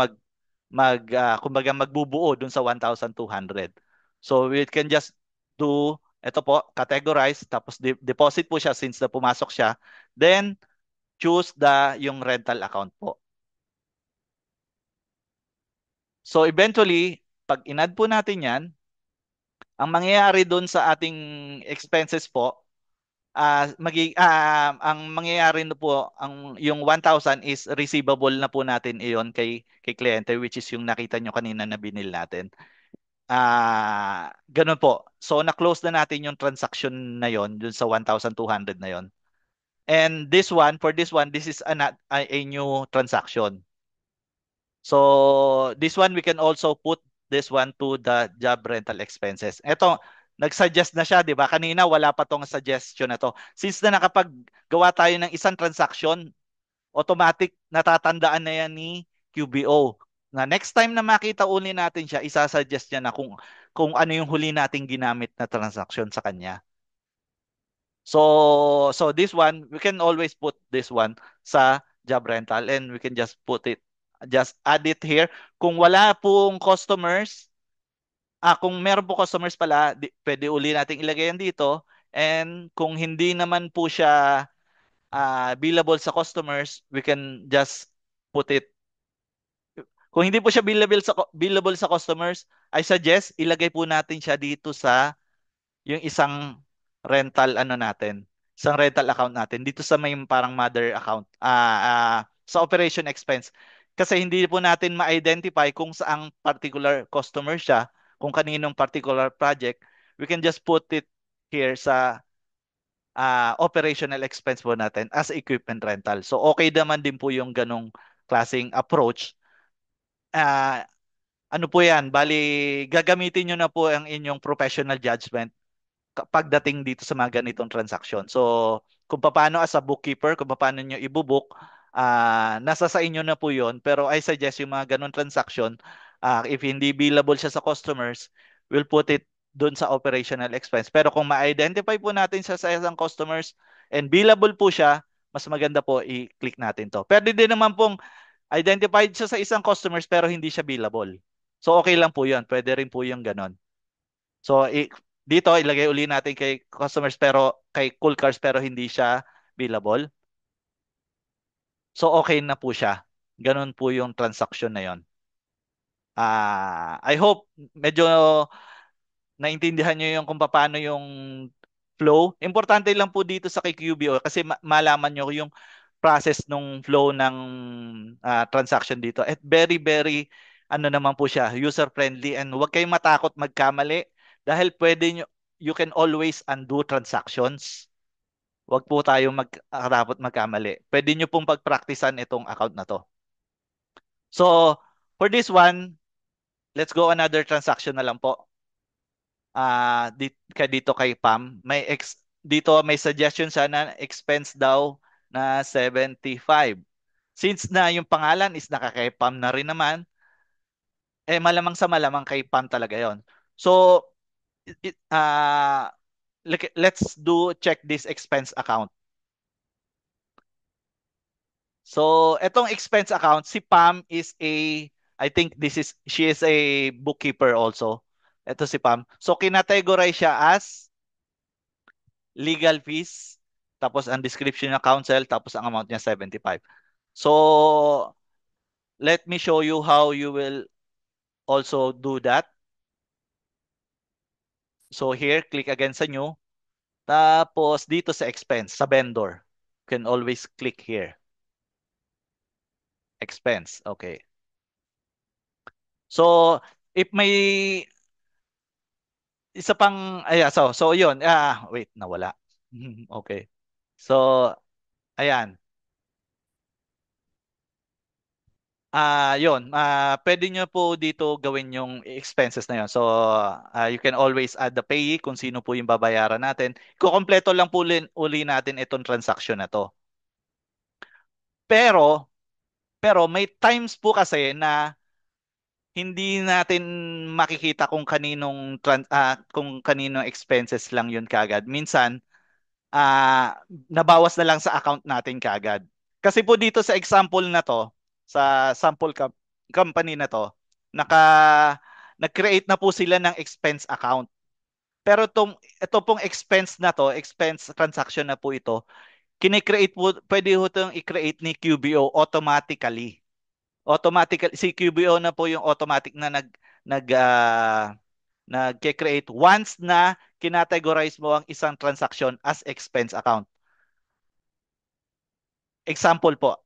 kumbaga magbubuo dun sa 1,200. So we can just do, ito po, categorize, tapos deposit po siya since na pumasok siya. Then, choose yung rental account po. So eventually, pag inad po natin yan, ang mangyayari dun sa ating expenses po, ang mangyayari na po yung 1,000 is receivable na po natin iyon kay kliyente, which is yung nakita nyo kanina na binil natin. Ganun po. So na-close na natin yung transaction na yon dun sa 1,200 na yon. And for this one, this is a new transaction. So this one we can also put this one to the job rental expenses. Ito, nag-suggest na siya, 'di ba? Kanina wala pa tong suggestion na to. Since na nakapaggawa tayo ng isang transaction, automatic natatandaan na yan ni QBO. Na next time na makita uli natin siya, isasuggest niya na kung ano yung huli nating ginamit na transaction sa kanya. So this one, we can always put this one sa job rental and we can just add it here. Kung wala pong customers, kung meron po customers pala, pwede uli nating ilagay yan dito. And kung hindi naman po siya billable sa customers, we can just put it. Kung hindi po siya billable sa customers, I suggest ilagay po natin siya dito sa yung isang rental account natin dito sa may parang mother account sa operation expense. Kasi hindi po natin ma-identify kung saang particular customer siya, kung kaninong particular project, we can just put it here sa operational expense po natin as equipment rental. So okay naman din po yung ganong klaseng approach. Ano po yan? Bali, gagamitin nyo na po ang inyong professional judgment pagdating dito sa mga ganitong transaction. So, kung paano as a bookkeeper, kung paano nyo ibubook, nasa sa inyo na po yon. Pero I suggest yung mga ganong transaction, if hindi billable siya sa customers, we'll put it doon sa operational expense. Pero kung ma-identify po natin siya sa isang customers and billable po siya, mas maganda po i-click natin to. Pwede din naman pong identified siya sa isang customers pero hindi siya billable. So okay lang po yun. Pwede rin po yung ganon. So dito ilagay uli natin kay customers pero kay Cool Cars pero hindi siya billable. So okay na po siya. Ganon po yung transaction na yon. I hope medyo naintindihan nyo yung kung paano yung flow. Importante lang po dito sa kay QBO kasi malaman nyo yung process nung flow ng transaction dito. At very, very, ano naman po siya, user-friendly and huwag kayong matakot magkamali dahil you can always undo transactions. Huwag po tayong magkamali. Pwede nyo pong pagpraktisan itong account na to. So, for this one, let's go another transaction na lang po. Dito kay Pam, dito may suggestion siya na expense daw na 75. Since na yung pangalan is nakakay Pam na rin naman, malamang sa malamang kay Pam talaga yon. So, let's check this expense account. So, etong expense account, si Pam is a I think she is a bookkeeper also. Ito si Pam. So kinategorize siya as legal fees, tapos ang description ng counsel, tapos ang amount niya 75. So let me show you how you will also do that. So here, click again sa new. Tapos dito sa expense, sa vendor. You can always click here. Expense. Okay. So if may isa pang so yun. Wait, nawala. Okay. So ayan. Yun. Pwede nyo po dito gawin yung expenses na yun. So, you can always add the payee kung sino po yung babayaran natin. Kukompleto lang po uli natin itong transaction na to. Pero, may times po kasi na hindi natin makikita kung kaninong expenses lang yun kagad. Minsan, nabawas na lang sa account natin kagad. Kasi po dito sa example na to, sa company na to, naka nag-create na po sila ng expense account. Pero ito pong expense na to, expense transaction na po ito, kine-create po, pwede po itong i-create ni QBO automatically. Si QBO na po yung automatic na nag-create once na kinategorize mo ang isang transaction as expense account. Example po.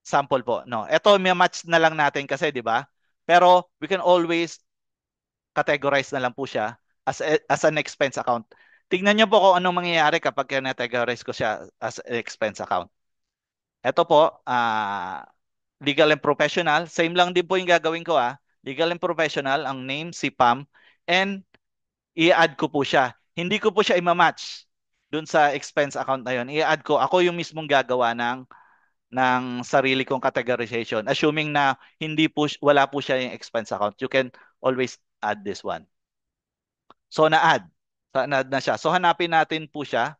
Sample po, no. Ito may match na lang natin kasi, 'di ba? Pero we can always categorize na lang po siya as an expense account. Tingnan niyo po kung anong mangyayari kapag categorize ko siya as an expense account. Ito po, legal and professional, same lang din po yung gagawin ko Legal and professional, ang name si Pam, and i-add ko po siya. Hindi ko po siya i-match dun sa expense account na yun. I-add ko, ako yung mismong gagawa ng sarili kong categorization, assuming na wala po siya yung expense account. You can always add this one. So na-add. So, na-add na siya. So hanapin natin po siya.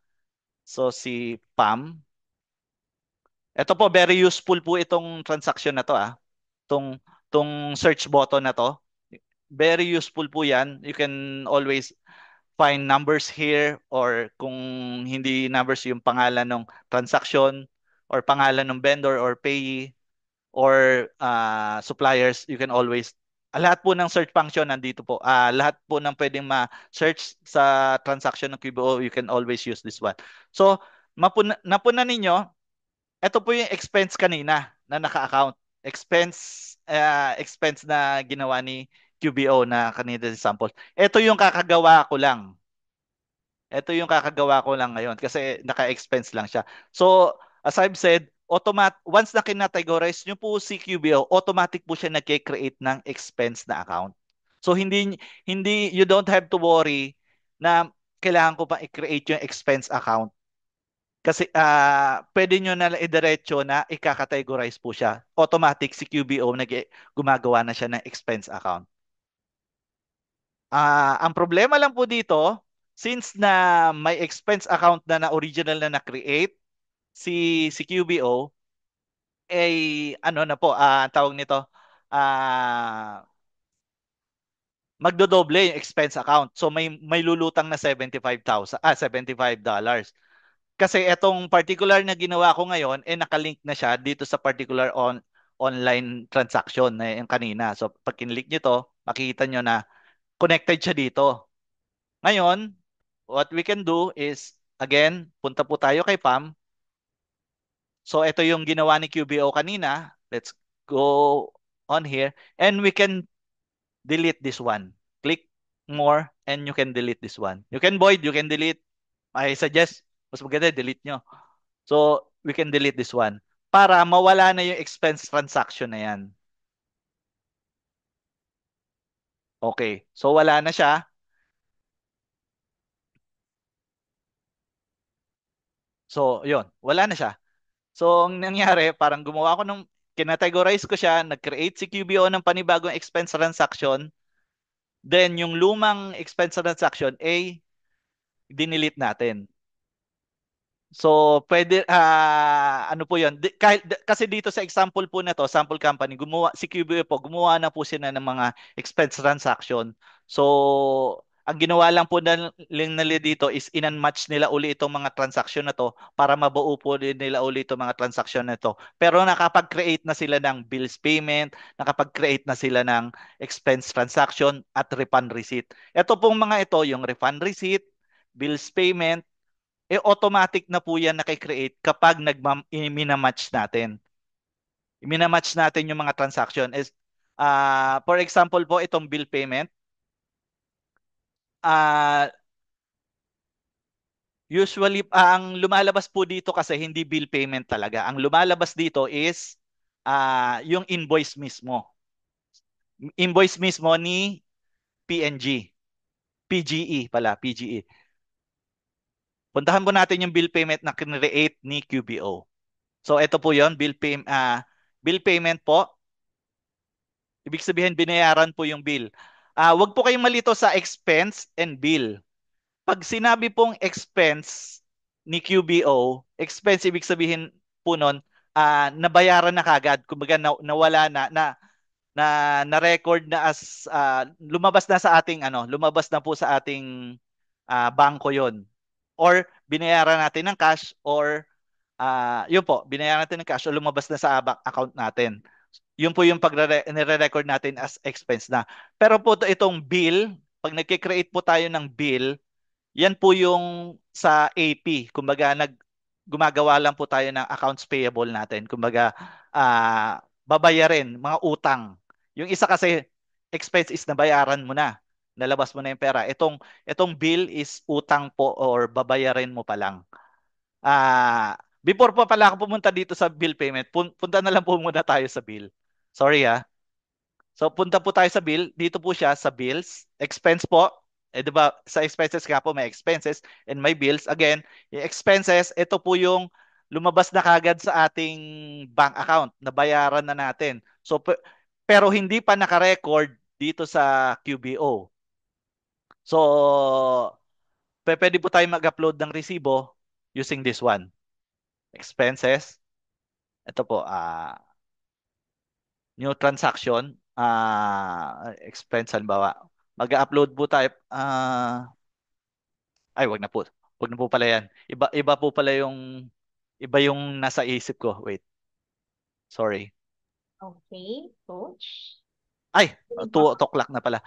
So si Pam. Ito po, very useful po itong transaction na to Tong search button na to. Very useful po yan. You can always find numbers here, or kung hindi numbers, yung pangalan ng transaction or pangalan ng vendor or payee or suppliers. You can always lahat po ng search function nandito po. Lahat po ng pwedeng ma-search sa transaction ng QBO, you can always use this one. So, napunan ninyo, ito po yung expense kanina na naka-account. Expense na ginawa ni QBO na kanina sa sample. Ito yung kakagawa ko lang. Ngayon kasi naka-expense lang siya. So, as I've said, once na kinategorize nyo po si QBO, automatic po siya nagke-create ng expense na account. So, you don't have to worry na kailangan ko pa i-create yung expense account. Kasi pwede nyo na idiretso na i-categorize po siya. Automatic si QBO gumagawa na siya ng expense account. Ang problema lang po dito, since na may expense account na original na na-create si QBO, ano na po, tawag nito, magdodoble yung expense account. So may lulutang na 75,000, $75. Kasi etong particular na ginawa ko ngayon, nakalink na siya dito sa particular online transaction na yung kanina. So pag kinlik nyo to, makikita nyo na connected siya dito. Ngayon, what we can do is, again, punta po tayo kay Pam. So ito yung ginawa ni QBO kanina. Let's go on here. And we can delete this one. Click more and you can delete this one. You can void, you can delete. I suggest, mas maganda, delete nyo. So, we can delete this one. Para mawala na yung expense transaction na yan. Okay. So, wala na siya. So, yun. Wala na siya. So, ang nangyari, parang gumawa ko kinategorize ko siya, nag-create si QBO ng panibagong expense transaction. Then, yung lumang expense transaction, dinelete natin. So, pwede, ano po yun, kasi dito sa example po na to, sample company, si QBO po, gumawa na po sila ng mga expense transaction. So, ang ginawa lang po nila dito is in-match nila uli itong mga transaction na to para mabuo po din nila uli itong mga transaction na to. Pero nakapag-create na sila ng bills payment, nakapag-create na sila ng expense transaction at refund receipt. Ito pong mga ito, yung refund receipt, bills payment, automatic na po yan nakikreate kapag minamatch natin. Minamatch natin yung mga transaction. For example po, itong bill payment, uh, usually, ang lumalabas po dito kasi hindi bill payment talaga. Ang lumalabas dito is yung invoice mismo. Invoice mismo ni PNG. PGE pala, PGE. Puntahan po natin yung bill payment na kinreate ni QBO. So, ito po yon bill payment po. Ibig sabihin, binayaran po yung bill. Wag po kayong malito sa expense and bill. Pag sinabi pong expense ni QBO, expense ibig sabihin po nun, nabayaran na kagad. Kumbaga nawala na-record na as lumabas na sa ating lumabas na po sa ating bangko 'yon. Or binayaran natin ng cash or yun po, binayaran natin ng cash o lumabas na sa bank account natin. Yun po yung nire-record natin as expense na. Pero po itong bill, pag nagki-create po tayo ng bill, yan po yung sa AP. Kumbaga, gumagawa lang po tayo ng accounts payable natin. Kumbaga, babayarin, mga utang. Yung isa kasi, expense is nabayaran mo na. Nalabas mo na yung pera. Itong bill is utang po or babayarin mo pa lang. Before pa pala ako pumunta dito sa bill payment, punta na lang po muna tayo sa bill. Sorry ah. So punta po tayo sa bill. Dito po siya sa bills. Expense po. 'Di ba sa expenses nga po may expenses and may bills. Again, yung expenses, ito po yung lumabas na kagad sa ating bank account. Nabayaran na natin. So pero hindi pa naka-record dito sa QBO. So pwede po tayo mag-upload ng resibo using this one. Expenses. Ito po, new transaction, expense halimbawa. Mag-upload po tayo, wag na po. Wag na po pala yan. Iba po pala iba yung nasa isip ko. Wait, sorry. Okay, coach. Ay, 2 o'clock na pala.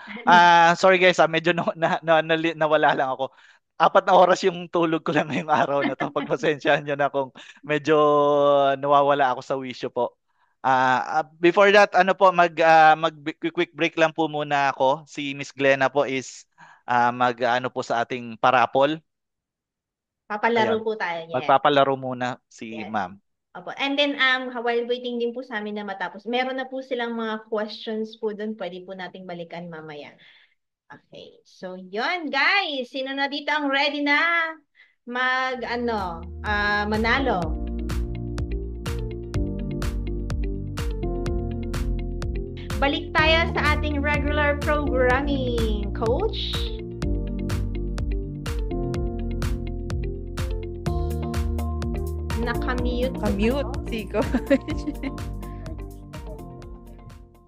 Sorry guys, medyo nawala lang ako. 4 na oras yung tulog ko lang ngayong araw na to. Pagpasensyahan nyo na kung medyo nawawala ako sa wisyo po. Before that, ano po, quick break lang po muna ako. Si Miss Glenna po is ano po sa ating parapol. Papalaro Ayun. po tayo, yes. Magpapalaro muna si Yes. ma'am. Opo. And then, while waiting din po sa amin na matapos, meron na po silang mga questions po doon. Pwede po nating balikan mamaya. Okay. So, yon guys. Sino na dito ang ready na manalo? Balik tayo sa ating regular programming, coach. Naka-mute. Commute si Coach.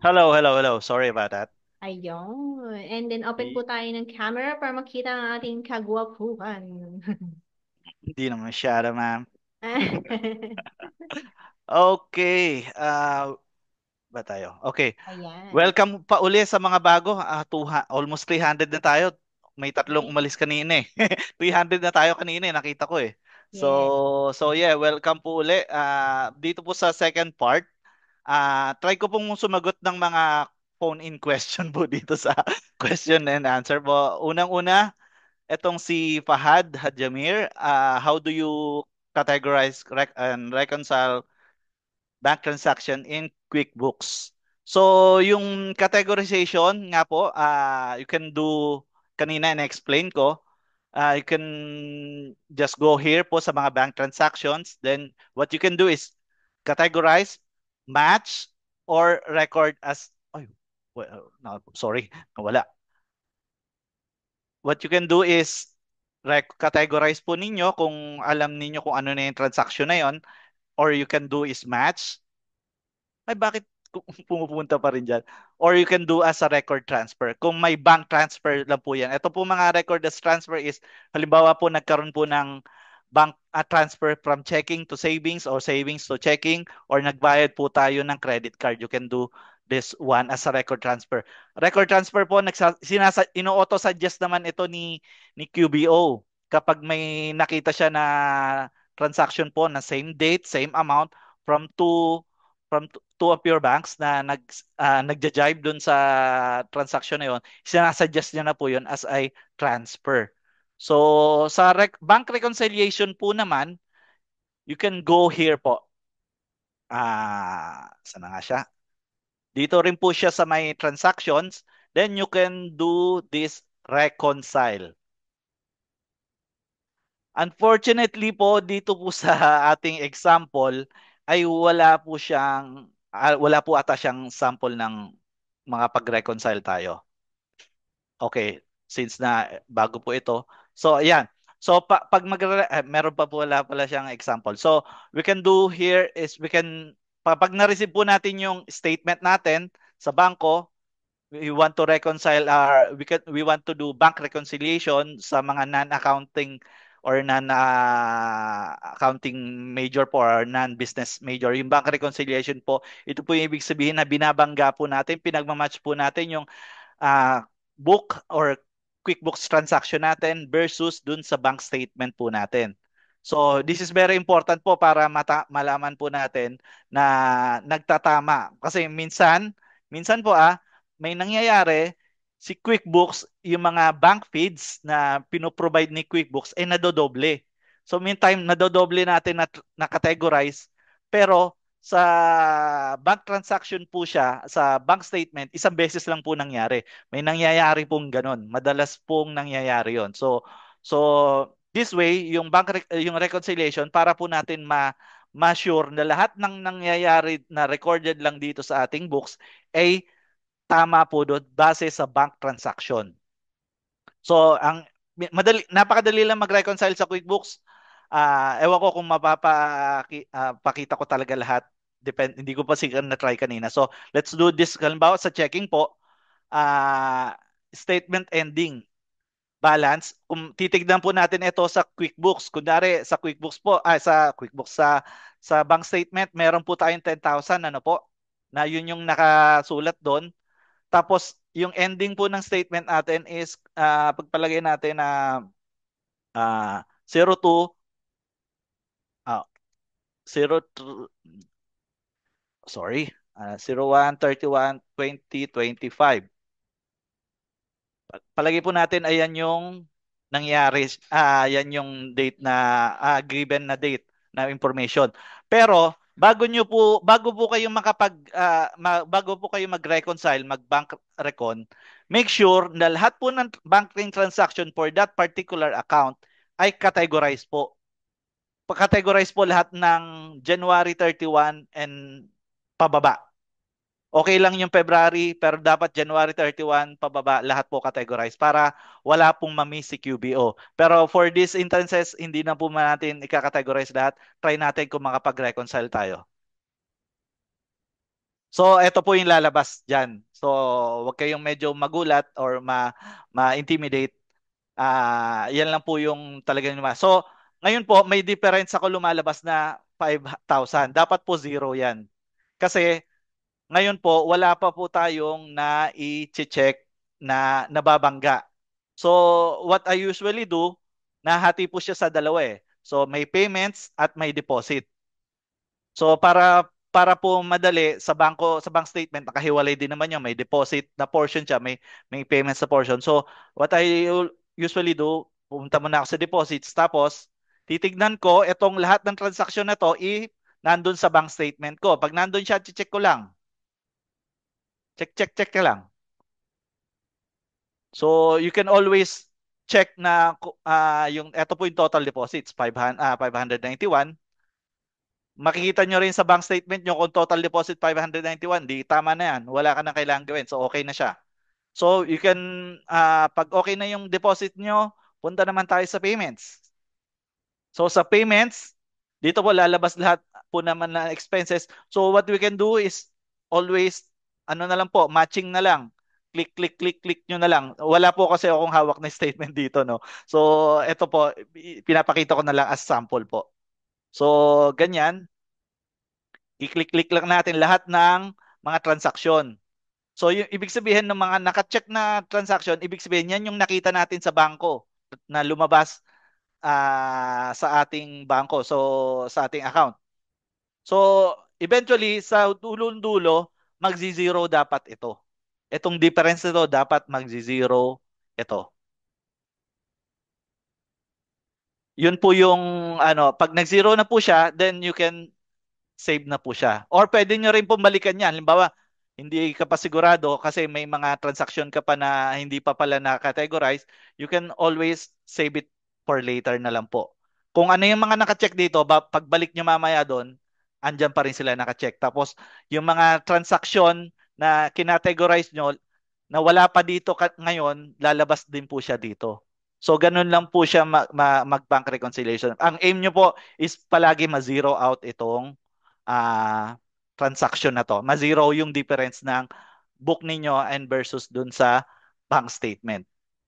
Hello. Sorry about that. Ayun. And then, open po tayo ng camera para makita ang ating kagwapuhan. Hindi naman masyado, ma'am. Okay. Ba tayo? Okay. Ayan. Welcome pa uli sa mga bago. Almost 300 na tayo. May 3 umalis kanina eh. 300 na tayo kanina eh. Nakita ko eh. So yeah, welcome po uli. Dito po sa second part, try ko pong sumagot ng mga phone-in question po dito sa question and answer po. Unang-una, etong si Fahad Hadjamir, how do you categorize and reconcile bank transaction in QuickBooks? So, yung categorization nga po, you can do, kanina na-explain ko, you can just go here po sa mga bank transactions. Then, what you can do is categorize, match, or record as, no, sorry, wala. What you can do is categorize po ninyo kung alam ninyo kung ano na yung transaction na yon, or you can do is match. Ay, bakit pumupunta pa rin dyan? Or you can do as a record transfer. Kung may bank transfer lang po yan. Ito po mga record as transfer is, halimbawa po nagkaroon po ng bank transfer from checking to savings or savings to checking, or nagbayad po tayo ng credit card. You can do this one as a record transfer. Record transfer po, ino-auto suggest naman ito ni QBO. Kapag may nakita siya na transaction po na same date, same amount from two of your banks na nagja-jibe dun sa transaction na yon, sinasuggest niya na po yun as a transfer. So sa bank reconciliation po naman, you can go here po. Saan na nga siya? Dito rin po siya sa may transactions. Then you can do this reconcile. Unfortunately po, dito po sa ating example, ay wala po ata siyang sample ng mga pag-reconcile tayo. Okay, since na bago po ito. So, ayan. So, pag meron pa po, wala pala siyang example. So, we can do here is pag na-receive po natin yung statement natin sa bangko, we want to reconcile we want to do bank reconciliation sa mga non-accounting or non-accounting major po or non-business major. Yung bank reconciliation po, ito po yung ibig sabihin na binabangga po natin, pinagmamatch po natin yung book or QuickBooks transaction natin versus dun sa bank statement po natin. So, this is very important po para malaman po natin na nagtatama. Kasi minsan po may nangyayari si QuickBooks, yung mga bank feeds na pinoprovide ni QuickBooks ay nadodoble. So, meantime, nadodoble natin na categorize, pero sa bank transaction po siya, sa bank statement, isang beses lang po nangyari. May nangyayari pong ganun. Madalas pong nangyayari yon. So this way, yung reconciliation para po natin ma-sure na lahat ng nangyayari na recorded lang dito sa ating books ay tama po doon base sa bank transaction. So napakadali lang mag-reconcile sa QuickBooks. Ewan ko kung pakita ko talaga lahat. Hindi ko pa siguro na-try kanina. So, let's do this. Halimbawa, sa checking po, statement ending balance. Kung titignan po natin ito sa QuickBooks, kunwari sa QuickBooks po, sa bank statement, meron po tayong 10,000, ano po, na yun yung nakasulat doon. Tapos, yung ending po ng statement natin is, pagpalagay natin na 02, 02, sorry, 01/31/2025. Palagay po natin ayan yung nangyari, yan yung date na given na date na information. Pero bago po kayo bago po kayo mag-reconcile, mag-bank recon, make sure na lahat po ng banking transaction for that particular account ay categorize po. Pag-categorize po lahat ng January 31 and pababa. Okay lang yung February, pero dapat January 31 pababa, lahat po categorize para wala pong mamiss si QBO. Pero for these instances, hindi na po natin i-categorize lahat. Try natin kung makapag-reconcile tayo. So, ito po yung lalabas dyan. So, wag kayong medyo magulat or ma-intimidate. Yan lang po yung talagang lumabas. So, ngayon po, may difference ako lumalabas na 5,000. Dapat po zero yan. Kasi, ngayon po, wala pa po tayong na-i-check na nababangga. So, what I usually do, nahati po siya sa dalawa eh. So, may payments at may deposit. So, para po madali sa bank statement, nakahiwalay din naman yun. May deposit na portion siya, may payments na portion. So, what I usually do, pumunta muna ako sa deposits, tapos titignan ko itong lahat ng transaksyon na to, nandun sa bank statement ko. Pag nandun siya, check ko lang. Check ka lang. So, you can always check na ito po yung total deposits, 591. Makikita nyo rin sa bank statement nyo kung total deposit 591, di tama na yan. Wala ka na kailangan gawin. So, okay na siya. So, you can, pag okay na yung deposit nyo, punta naman tayo sa payments. So sa payments, dito po lalabas lahat po naman na expenses. So what we can do is always, ano na lang po, matching na lang. Click, click, click, click nyo na lang. Wala po kasi akong hawak na statement dito, no? So ito po, pinapakita ko na lang as sample po. So ganyan, i-click-click lang natin lahat ng mga transaksyon. So yung ibig sabihin ng mga naka-check na transaction, ibig sabihin yan yung nakita natin sa bangko na lumabas sa ating bangko, so sa ating account. So eventually sa dulong-dulo, magzi-zero dapat ito. Itong difference nito dapat magzi-zero ito. Yun po yung ano, pag nag-zero na po siya, then you can save na po siya. Or pwede nyo rin pong balikan yan. Halimbawa, hindi ka pa sigurado kasi may mga transaction ka pa na hindi pa pala na-categorize, you can always save it for later na lang po. Kung ano yung mga naka-check dito, pagbalik nyo mamaya doon, andyan pa rin sila naka-check. Tapos, yung mga transaction na kinategorize nyo, na wala pa dito ngayon, lalabas din po siya dito. So, ganun lang po siya mag-bank reconciliation. Ang aim nyo po is palagi ma-zero out itong transaction na to. Ma-zero yung difference ng book ninyo and versus dun sa bank statement.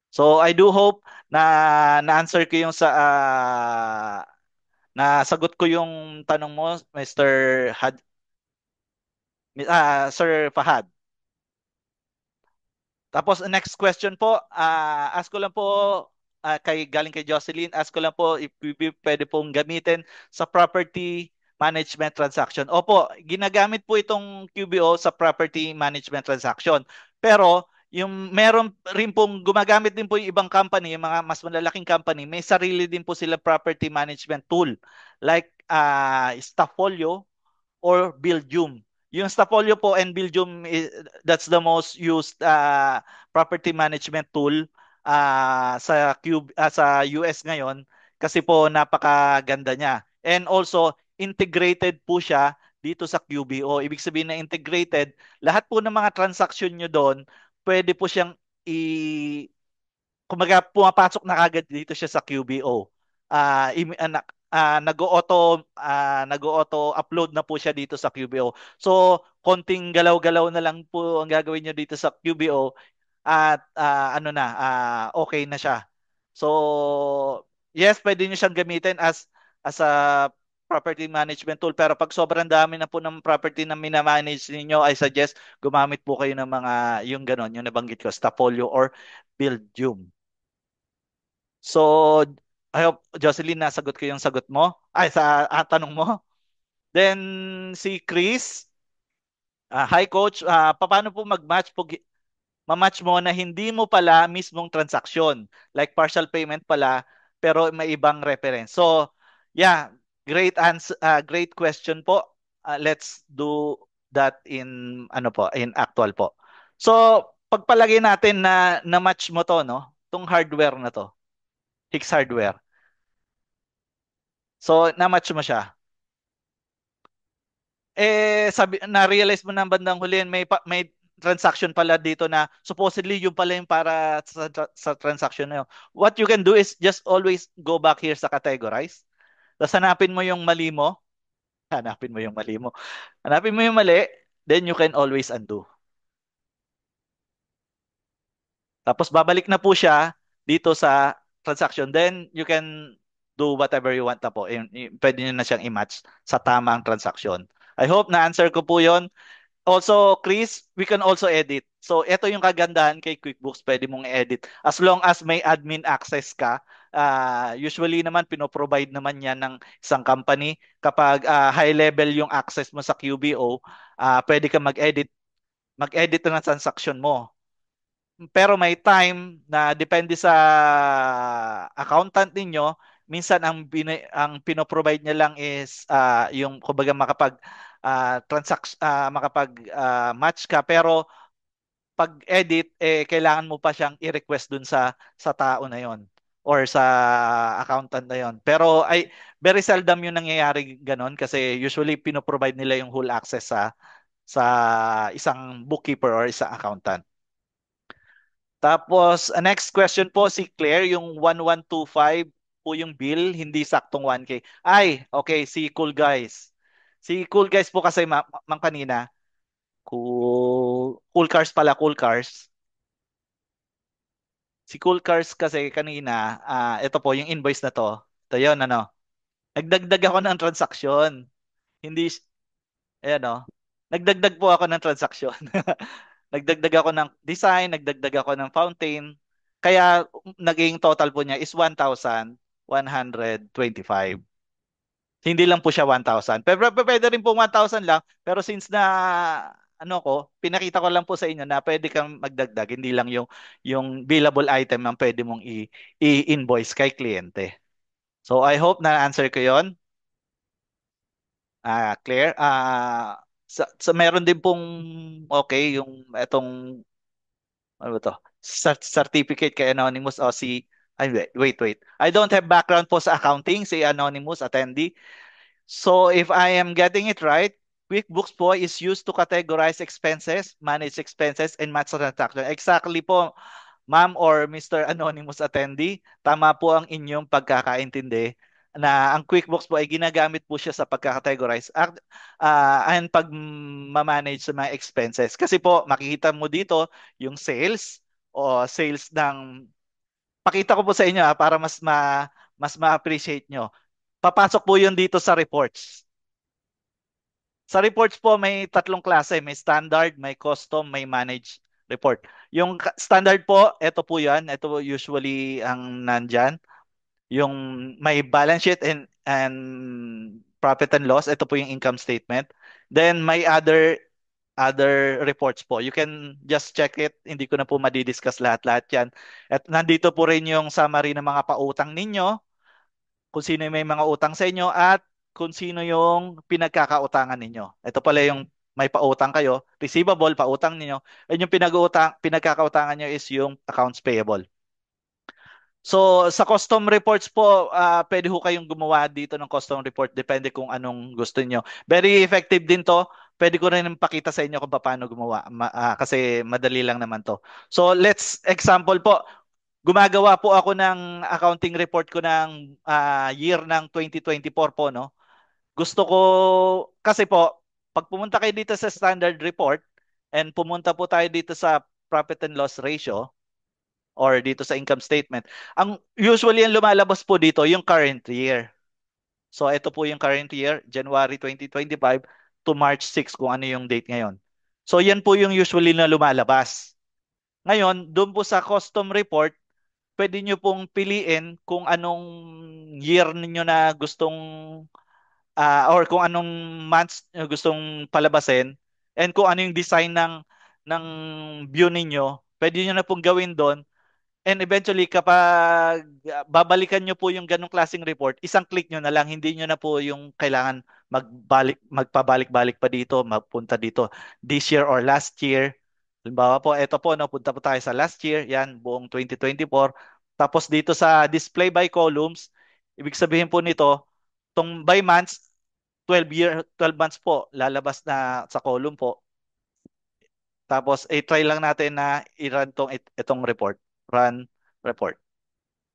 So I do hope na na-answer ko yung nasagot ko yung tanong mo, Mr. Sir Fahad. Tapos next question po, ask ko lang po galing kay Jocelyn, ask ko lang po if pwede pong gamitin sa property management transaction. Opo, ginagamit po itong QBO sa property management transaction. Pero yung meron rin pong gumagamit din po yung ibang company, yung mga mas malalaking company, may sarili din po sila property management tool like Stafffolio or Buildium. Yung Stafolio po and Buildium, that's the most used property management tool sa US ngayon kasi po napakaganda niya. And also, integrated po siya dito sa QBO. Ibig sabihin na integrated, lahat po ng mga transaction nyo doon, pwede po siyang kumbaga pumapasok na kagad dito siya sa QBO. Nag-auto upload na po siya dito sa QBO. So, konting galaw-galaw na lang po ang gagawin niyo dito sa QBO at okay na siya. So, yes, pwede niyo siyang gamitin as a property management tool. Pero pag sobrang dami na po ng property na minamanage ninyo, I suggest gumamit po kayo ng mga yung ganon, yung nabanggit ko, Stafolio or Buildium. So, I hope, Jocelyn, nasagot ko yung sagot mo. Ay, sa tanong mo. Then, si Chris, hi coach, paano po mag-match po, ma-match mo na hindi mo pala mismong transaksyon, like partial payment pala, pero may ibang reference. So, yeah, great answer, great question po. Let's do that in in actual po. So, pagpalagay natin na na-match mo to, no? Tong hardware na to. Hicks hardware. So, na-match mo siya. Na-realize mo na bandang huli, may transaction pala dito na supposedly yung pala yung para sa transaction na yun. What you can do is just always go back here sa categorize. Tapos hanapin mo yung mali mo. Hanapin mo yung mali mo. Hanapin mo yung mali, then you can always undo. Tapos babalik na po siya dito sa transaction. Then you can do whatever you want na po. Pwede nyo na siyang i-match sa tamang transaction. I hope na-answer ko po yon. Also, Chris, we can also edit. So, ito yung kagandahan kay QuickBooks. Pwede mong edit. As long as may admin access ka, usually naman, pinoprovide naman yan ng isang company. Kapag high level yung access mo sa QBO, pwede ka mag-edit ng transaction mo. Pero may time na depende sa accountant ninyo, minsan ang pino-provide niya lang is yung kumbaga makapag match ka, pero pag edit kailangan mo pa siyang i-request dun sa tao na yon or sa accountant na yon. Pero ay very seldom yung nangyayari ganon kasi usually pino-provide nila yung whole access sa isang bookkeeper or isang accountant. Tapos, next question po si Claire, yung 1125 po yung bill, hindi saktong 1K. Ay, okay, si Cool Guys. Si Cool Guys po kasi, ma'am kanina, Cool Cars pala, Cool Cars. Si Cool Cars kasi kanina, ito po, yung invoice na to. Ito yun, ano. Nagdagdag ako ng transaksyon. Hindi, ayan o. Nagdagdag po ako ng transaksyon. Nagdagdag ako ng design, nagdagdag ako ng fountain. Kaya naging total po niya is 1,125. Hindi lang po siya 1,000. Pero pwede rin po 1,000 lang. Pero since na ano ko, pinakita ko lang po sa inyo na pwede kang magdagdag. Hindi lang yung billable item ang pwede mong i-invoice kay kliyente. So I hope na answer ko yon. Claire. Sa meron din pong okay yung etong ano ba to? Certificate kay Anonymous o si ay wait. I don't have background po sa accounting, si Anonymous attendee. So if I am getting it right, QuickBooks po is used to categorize expenses, manage expenses, and match transaction. Exactly po, ma'am or Mr. Anonymous attendee, tama po ang inyong pagkakaintindi na ang QuickBooks po ay ginagamit po siya sa pagkakategorize and pag-manage sa mga expenses. Kasi po, makikita mo dito yung sales o sales ng pakita ko po sa inyo para mas ma-appreciate nyo. Papasok po yun dito sa reports. Sa reports po, may tatlong klase. May standard, may custom, may managed report. Yung standard po, ito po yan. Ito po usually ang nandyan. Yung may balance sheet and profit and loss. Ito po yung income statement. Then may other reports po. You can just check it. Hindi ko na po madidiscuss lahat-lahat yan. At nandito po rin yung summary ng mga pautang ninyo, kung sino yung may mga utang sa inyo at kung sino yung pinagkakautangan ninyo. Ito pala yung may pautang kayo, receivable, pautang ninyo, at yung pinagkakautangan nyo is yung accounts payable. So, sa custom reports po, pwede ho kayong gumawa dito ng custom report. Depende kung anong gusto niyo. Very effective din to. Pwede ko rin pakita sa inyo kung paano gumawa. Kasi madali lang naman to. So, let's example po. Gumagawa po ako ng accounting report ko ng year ng 2024 po, no? Gusto ko, kasi po, pag pumunta kayo dito sa standard report and pumunta po tayo dito sa profit and loss ratio or dito sa income statement, ang usually ang lumalabas po dito yung current year. So ito po yung current year, January 2025 to March 6 kung ano yung date ngayon. So yan po yung usually na lumalabas. Ngayon, doon po sa custom report, pwede nyo pong piliin kung anong year ninyo na gustong or kung anong months nyo gustong palabasin and kung ano yung design ng view ninyo, pwede nyo na pong gawin doon. And eventually, kapag babalikan nyo po yung ganong klaseng report, isang click nyo na lang, hindi nyo na po yung kailangan magpabalik-balik pa dito, magpunta dito this year or last year. Halimbawa po, ito po, no, punta po tayo sa last year, yan, buong 2024. Tapos dito sa display by columns, ibig sabihin po nito, tong by months, 12 months po, lalabas na sa column po. Tapos, try lang natin na i-run itong report. Run report.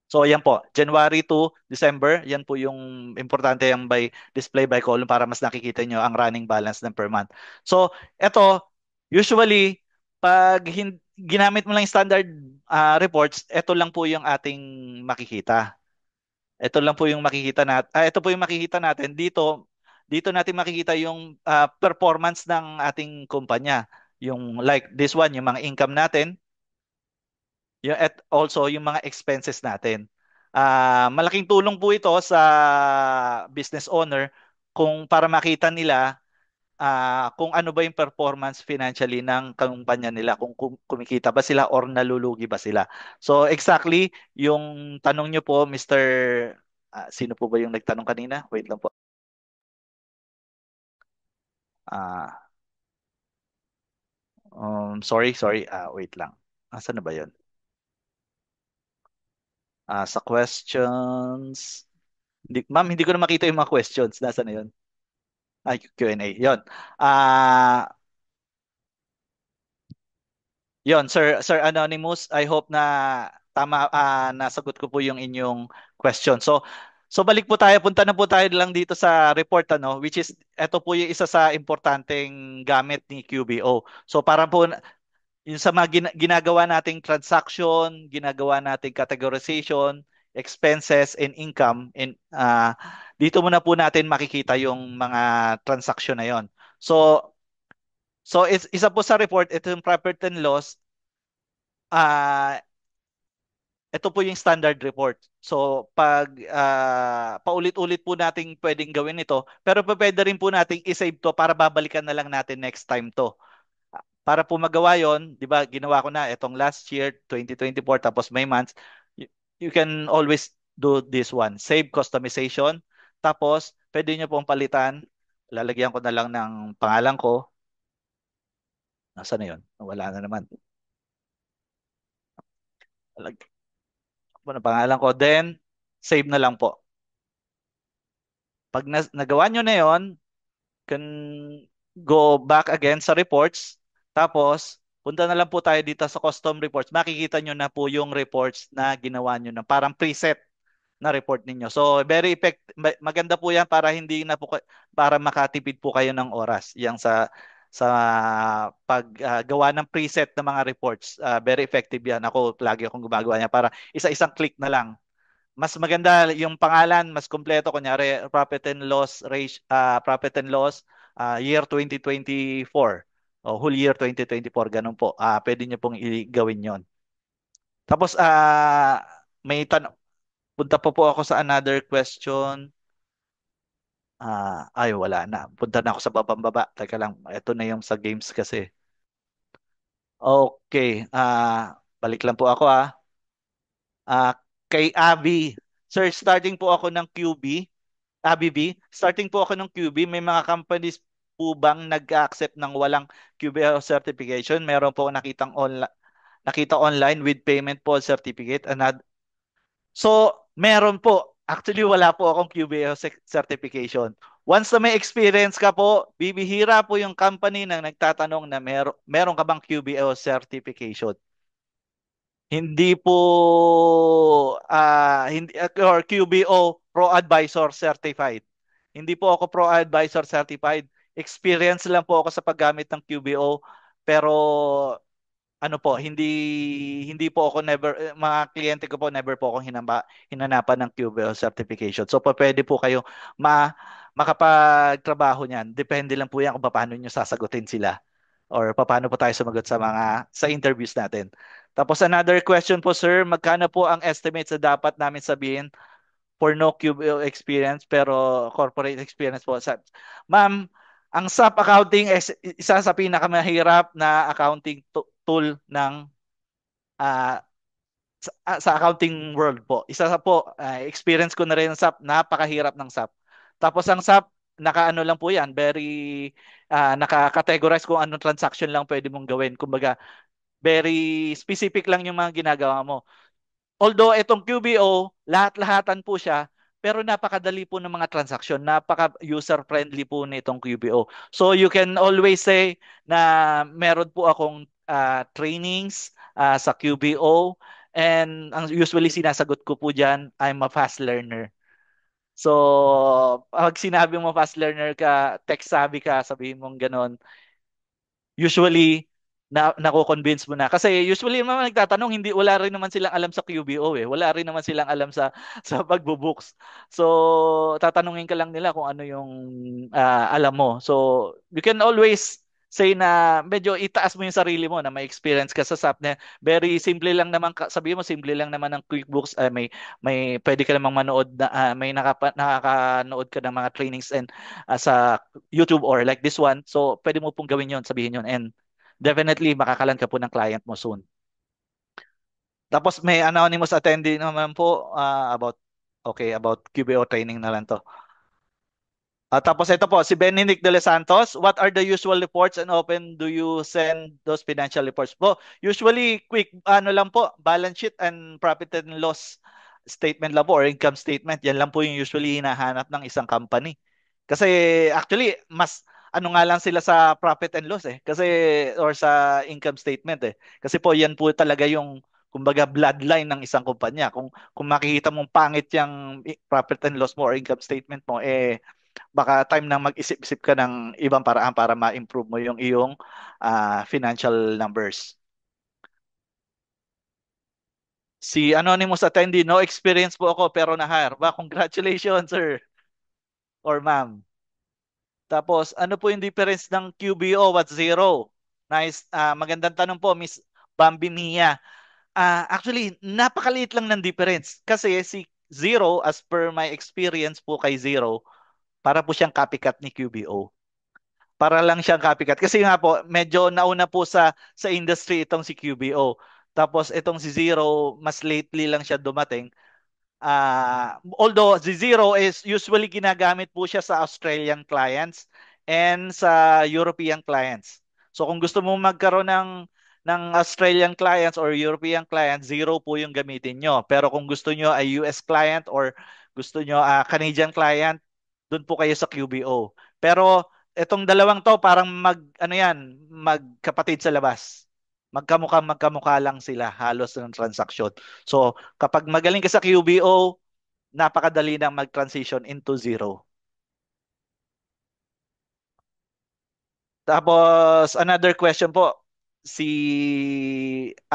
So, yan po. January to December, yan po yung importante yung display by column para mas nakikita nyo ang running balance ng per month. So, ito, usually, pag ginamit mo lang yung standard reports, ito lang po yung ating makikita. Ito lang po yung ito po yung makikita natin dito natin makikita yung performance ng ating kumpanya. Yung like this one, yung mga income natin, at also yung mga expenses natin. Malaking tulong po ito sa business owner kung para makita nila kung ano ba yung performance financially ng kumpanya nila, kung kumikita ba sila or nalulugi ba sila. So exactly yung tanong nyo po, Mr. Sino po ba yung nagtanong kanina? Wait lang po. Ah, sorry. Wait lang. Asan na ba yun? Sa questions. Ma'am, hindi ko na makita yung mga questions. Nasaan na yun? Q&A. Yun. Ah, Yon, Sir Anonymous, I hope na tama, nasagot ko po yung inyong question. So balik po tayo, punta na po tayo lang dito sa report, ano, which is ito po yung isa sa importanteng gamit ni QBO. So para po yung sa mga ginagawa nating transaction, ginagawa nating categorization, expenses and income, and dito muna po natin makikita yung mga transaction na yon. So isa po sa report, ito yung profit and loss. ah Ito po yung standard report. So, pag paulit-ulit po nating pwedeng gawin ito, pero pwede rin po nating isave to para babalikan na lang natin next time to. Para po magawa yon, di ba, ginawa ko na itong last year, 2024, tapos may months, you can always do this one. Save customization, tapos pwede nyo pong palitan, lalagyan ko na lang ng pangalan ko. Nasaan na yun? Wala na naman. Ano pangalan ko? Then, save na lang po. Pag nagawa nyo na yon, can go back again sa reports. Tapos, punta na lang po tayo dito sa custom reports. Makikita nyo na po yung reports na ginawa nyo na parang preset na report ninyo. So, very maganda po yan para hindi na po, para makatipid po kayo ng oras. Yang sa paggawa ng preset ng mga reports. Very effective yan. Ako, lagi akong gumagawa niya para isa-isang click na lang. Mas maganda yung pangalan, mas kumpleto, kunyari profit and loss year 2024 o whole year 2024, ganun po. Pwede niyo pong gawin 'yon. Tapos may tanong, punta po ako sa another question. Ay wala na. Punta na ako sa babang-baba. Teka lang, ito na yung sa games kasi. Okay, balik lang po ako. Kay Abby. Sir, starting po ako ng QB. ABB, starting po ako ng QB, may mga companies po bang nag-accept ng walang QB certification? Meron po akong nakita online with payment po certificate. So, meron po. Actually, wala po akong QB certification. Once na may experience ka po, bibihira po yung company na nagtatanong na meron ka bang QBO certification. Hindi po hindi or QBO Pro Advisor certified. Hindi po ako Pro Advisor certified. Experience lang po ako sa paggamit ng QBO, pero ano po, hindi po ako mga kliyente ko po never po akong hinanapan ng QBO certification. So pwede po kayo makapagtrabaho niyan. Depende lang po yan kung paano niyo sasagutin sila or paano po tayo sumagot sa interviews natin. Tapos another question po, sir, magkano po ang estimate sa dapat namin sabihin for no QBO experience pero corporate experience po? Ma'am, ang SAP accounting is isa sa pinakamahirap na accounting tool ng ah, sa accounting world po. Isa sa po, experience ko na rin ng SAP, napakahirap ng SAP. Tapos ang SAP, nakaano lang po yan, very naka-categorize kung anong transaction lang pwede mong gawin. Kumbaga, very specific lang yung mga ginagawa mo. Although itong QBO, lahat-lahatan po siya, pero napakadali po ng mga transaction, napaka-user-friendly po nitong QBO. So you can always say na meron po akong trainings sa QBO, and ang usually sinasagot ko po dyan, I'm a fast learner. So, pag sinabi mo fast learner ka, tech savvy ka, sabihin mong ganon, usually nako-convince mo na kasi usually yung mga nagtatanong, hindi, wala rin naman silang alam sa QBO, wala rin naman silang alam sa pagbubooks. So tatanungin ka lang nila kung ano yung alam mo. So you can always say na medyo itaas mo yung sarili mo na may experience ka sa SAP na very simple lang naman, sabihin mo simple lang naman ng QuickBooks, may pwede ka namang manood na may nakakanood ka ng mga trainings and sa YouTube or like this one. So pwede mo pong gawin yon, sabihin yon, and definitely makakalan ka po ng client mo soon. Tapos may anonymous attendee naman po about QBO training na lang to. Tapos ito po, si Benedict de los Santos, what are the usual reports and often do you send those financial reports po? Usually, quick, lang po, balance sheet and profit and loss statement lang po or income statement. Yan lang po yung usually hinahanap ng isang company. Kasi actually, ano nga lang sila sa profit and loss eh. Kasi or sa income statement eh. Kasi po yan po talaga yung kumbaga bloodline ng isang kumpanya. Kung makikita mong pangit yung profit and loss mo or income statement mo eh baka time nang mag-isip-isip ka ng ibang paraan para ma-improve mo yung iyong financial numbers. Si anonymous attendee, no experience po ako pero na-hire. Ba, congratulations sir or ma'am. Tapos, ano po yung difference ng QBO at zero? Nice. Magandang tanong po, Miss Bambi Mia. Actually, napakaliit lang ng difference. Kasi si zero, as per my experience po kay zero, para po siyang copycat ni QBO. Para lang siyang copycat. Kasi nga po, medyo nauna po sa industry itong si QBO. Tapos itong si Zero, mas lately lang siya dumating. Although the Zero is usually ginagamit po siya sa Australian clients and sa European clients. So kung gusto mo magkaroon ng Australian clients or European clients, Zero po yung gamitin nyo. Pero kung gusto nyo ay US client or gusto nyo Canadian client, doon po kayo sa QBO. Pero itong dalawang to parang ano yan, magkapatid sa labas. Magkamukha lang sila halos ng transaction. So, kapag magaling ka sa QBO, napakadali nang mag-transition into zero. Tapos, another question po.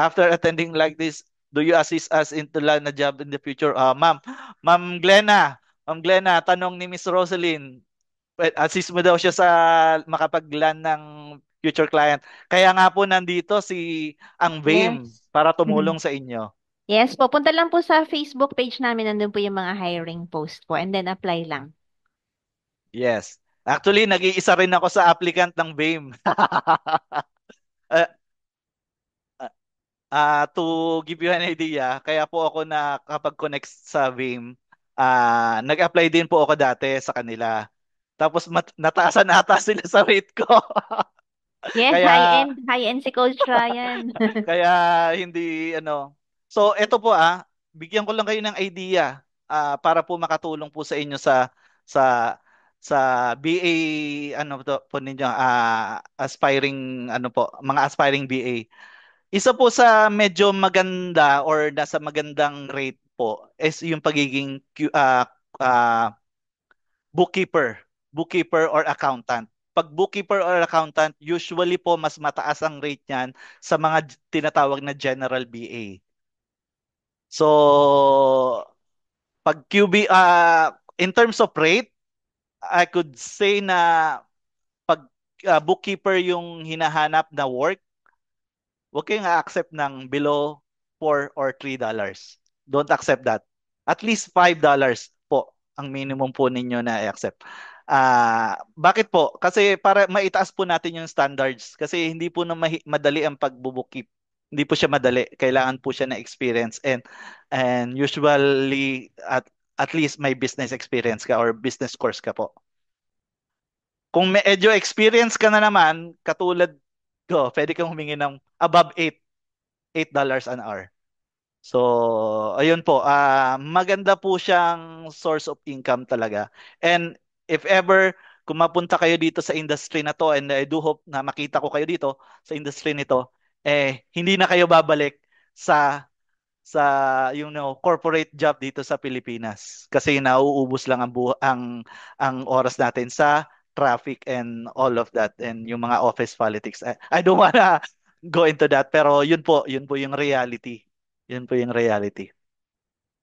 After attending like this, do you assist us into land na job in the future? Ma'am Glenna, tanong ni Miss Rosalyn, assist mo daw siya sa makapag-land ng future client. Kaya nga po nandito si ang VAME Yes. para tumulong sa inyo. Yes po, punta lang po sa Facebook page namin, nandun po yung mga hiring post po, and then apply lang. Yes. Actually, nag-iisa rin ako sa applicant ng VAME. To give you an idea, kaya po ako nakapag-connect sa VAME, nag-apply din po ako dati sa kanila. Tapos nataasan ata sila sa rate ko. Yes, Kaya high-end si Coach Ryan. kaya hindi ano. So ito po bigyan ko lang kayo ng idea para po makatulong po sa inyo sa sa BA ano to po ninyo aspiring ano po mga aspiring BA. Isa po sa medyo maganda or nasa magandang rate po is yung pagiging ah, bookkeeper, bookkeeper or accountant. Pag bookkeeper or accountant, usually po mas mataas ang rate niyan sa mga tinatawag na general BA. So, pag QB, in terms of rate, I could say na pag bookkeeper yung hinahanap na work, huwag kayong accept ng below $4 or $3. Don't accept that. At least $5 po ang minimum po ninyo na i-accept. Bakit po? Kasi para maitaas po natin yung standards. Kasi hindi po na madali ang pagbubookkeep. Hindi po siya madali. Kailangan po siya na experience and usually at least may business experience ka or business course ka po. Kung medyo experience ka na naman, katulad ko, pwede kang humingi ng above $8 an hour. So, ayun po, maganda po siyang source of income talaga. And if ever, kung mapunta kayo dito sa industry na to, and I do hope na makita ko kayo dito sa industry nito, hindi na kayo babalik sa corporate job dito sa Pilipinas kasi nauubos lang ang oras natin sa traffic and all of that and yung mga office politics. I don't wanna go into that pero yun po yung reality. Yun po yung reality.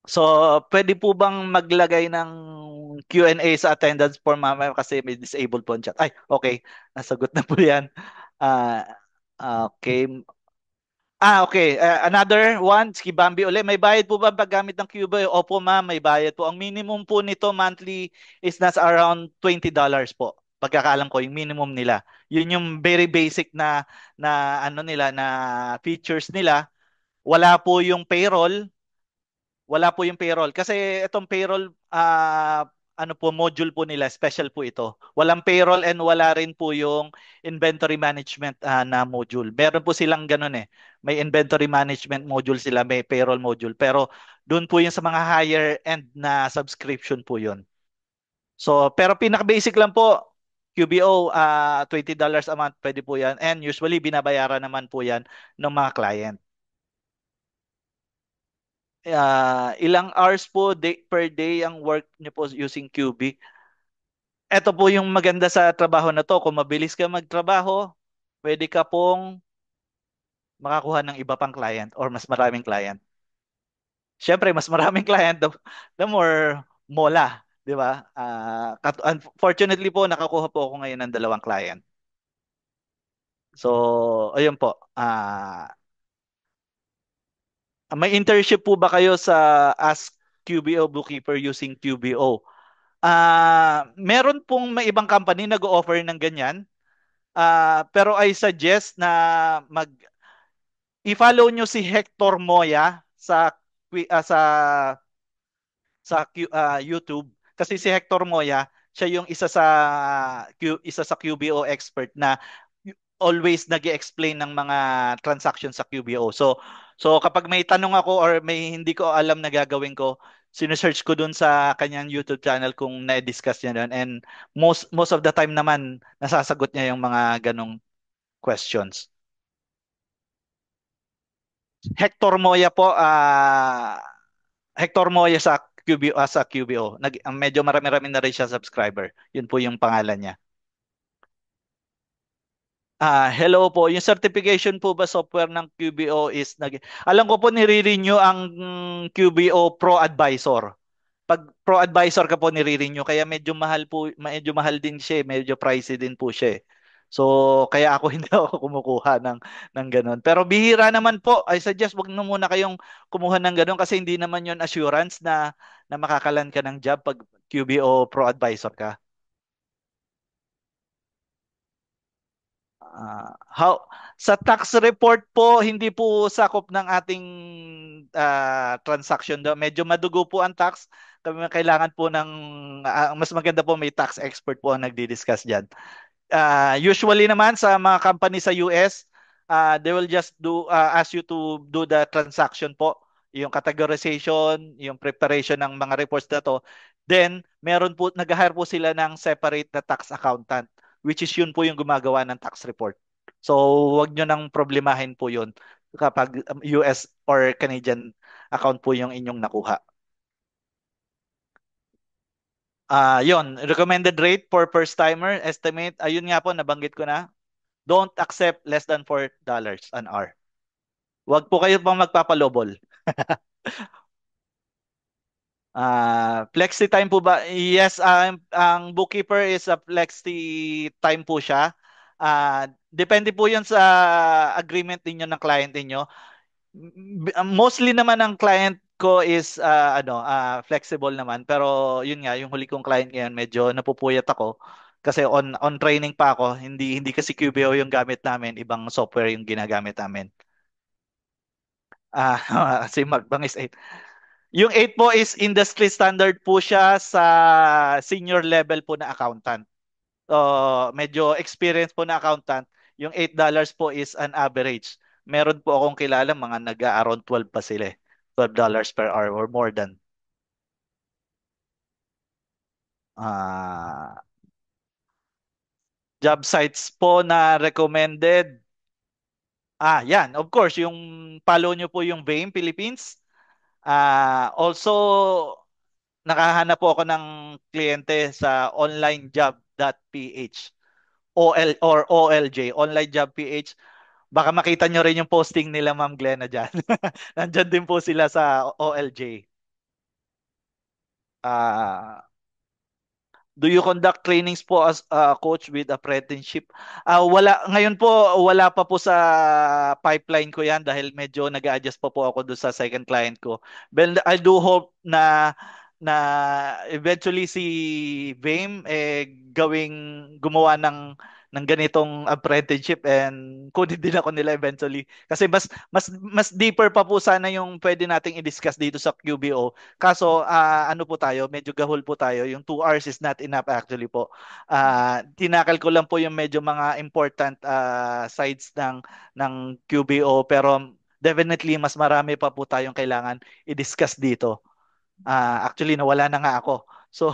So, pwede po bang maglagay ng Q&A sa attendance form mamaya kasi may disabled po ang chat. Ay, okay. Nasagot na po yan. Ah, okay. Okay. Another one, si Bambi uli. May bayad po ba paggamit ng Cuba? Opo, ma'am, may bayad po. Ang minimum po nito monthly is nasa around $20 po. Pagkakaalam ko, yung minimum nila. Yun yung very basic na ano nila, na features nila. Wala po yung payroll. Wala po yung payroll. Kasi itong payroll, ano po, module po nila, special po ito. Walang payroll and wala rin po yung inventory management na module. Meron po silang ganun eh. May inventory management module sila, may payroll module. Pero doon po yung sa mga higher end na subscription po yun. So, pero pinaka-basic lang po, QBO, $20 a month, pwede po yan. And usually, binabayaran naman po yan ng mga client. Ilang hours po per day ang work niyo po using QB? Ito po yung maganda sa trabaho na to. Kung mabilis ka magtrabaho, pwede ka pong makakuha ng iba pang client or mas maraming client. Siyempre, mas maraming client, the more mola, di ba? Unfortunately po, nakakuha po ako ngayon ng 2 client. So, ayun po. May internship po ba kayo sa Ask QBO Bookkeeper using QBO? Meron pong may ibang company nag-offer ng ganyan. Pero I suggest na i-follow nyo si Hector Moya sa YouTube, kasi si Hector Moya siya yung isa sa QBO expert na always nag-explain ng mga transactions sa QBO. So kapag may tanong ako or may hindi ko alam na gagawin ko, sinesearch ko dun sa kanyang YouTube channel kung na-discuss niya doon, and most of the time naman nasasagot niya yung mga ganong questions. Hector Moya po, Hector Moya sa QBO. Medyo marami-rami na rin siya subscriber. Yun po yung pangalan niya. Hello po. Yung certification po ba software ng QBO is alam ko po nire-renew ang QBO Pro Advisor. Pag Pro Advisor ka po nire-renew, kaya medyo mahal din siya, medyo pricey din po siya. So, kaya ako hindi ako kumukuha ng ganun. Pero bihira naman po. I suggest wag na muna kayong kumuha ng ganun kasi hindi naman yon assurance na makakalan ka ng job pag QBO Pro Advisor ka. How sa tax report po, hindi po sakop ng ating transaction do. Medyo madugo po ang tax. Kailangan po ng mas maganda po may tax expert po ang nagdi-discuss diyan. Usually naman sa mga company sa US, they will just ask you to do the transaction po, yung categorization, yung preparation ng mga reports na to. Then, meron po, nag-hire po sila ng separate na tax accountant, which is yun po yung gumagawa ng tax report. So, wag nyo nang problemahin po yun kapag US or Canadian account po yung inyong nakuha. Yon, recommended rate for first timer estimate. Ayun nga po, nabanggit ko na. Don't accept less than $4 an hour. Huwag po kayo pang magpapalobol. Flexi time po ba? Yes, ang bookkeeper is a flexi time po siya. Depende po 'yon sa agreement ninyo ng client ninyo. Mostly naman ang client ko is flexible naman, pero yun nga yung huli kong client ngayon medyo napupuyat ako kasi on training pa ako. Hindi kasi QBO yung gamit namin, ibang software yung ginagamit namin. Si Magbangis 8. Yung 8 po is industry standard po siya sa senior level po na accountant. Medyo experience po na accountant. Yung $8 po is an average. Meron po akong kilala mga nag-around 12 pa sila. $12 per hour or more than. Ah, job sites po na recommended. Yan. Of course, yung follow nyo po yung BAME Philippines. Also, nakahanap po ako ng kliyente sa onlinejob.ph. Or OLJ, Online Job PH. Baka makita nyo rin yung posting nila, Ma'am Glenna dyan. Nandyan din po sila sa OLJ. Do you conduct trainings po as a coach with apprenticeship? Ngayon po, wala pa po sa pipeline ko yan dahil medyo nag-adjust pa po ako doon sa second client ko. But I do hope na eventually si Vame gumawa ng ganitong apprenticeship, and kunin din ako nila eventually kasi mas deeper pa po sana yung pwede nating i-discuss dito sa QBO. Kaso ano po tayo, medyo gahol po tayo. Yung 2 hours is not enough actually po. Tinakal ko lang po yung medyo mga important sides ng QBO, pero definitely mas marami pa po tayong kailangan i-discuss dito. Actually nawala na nga ako. So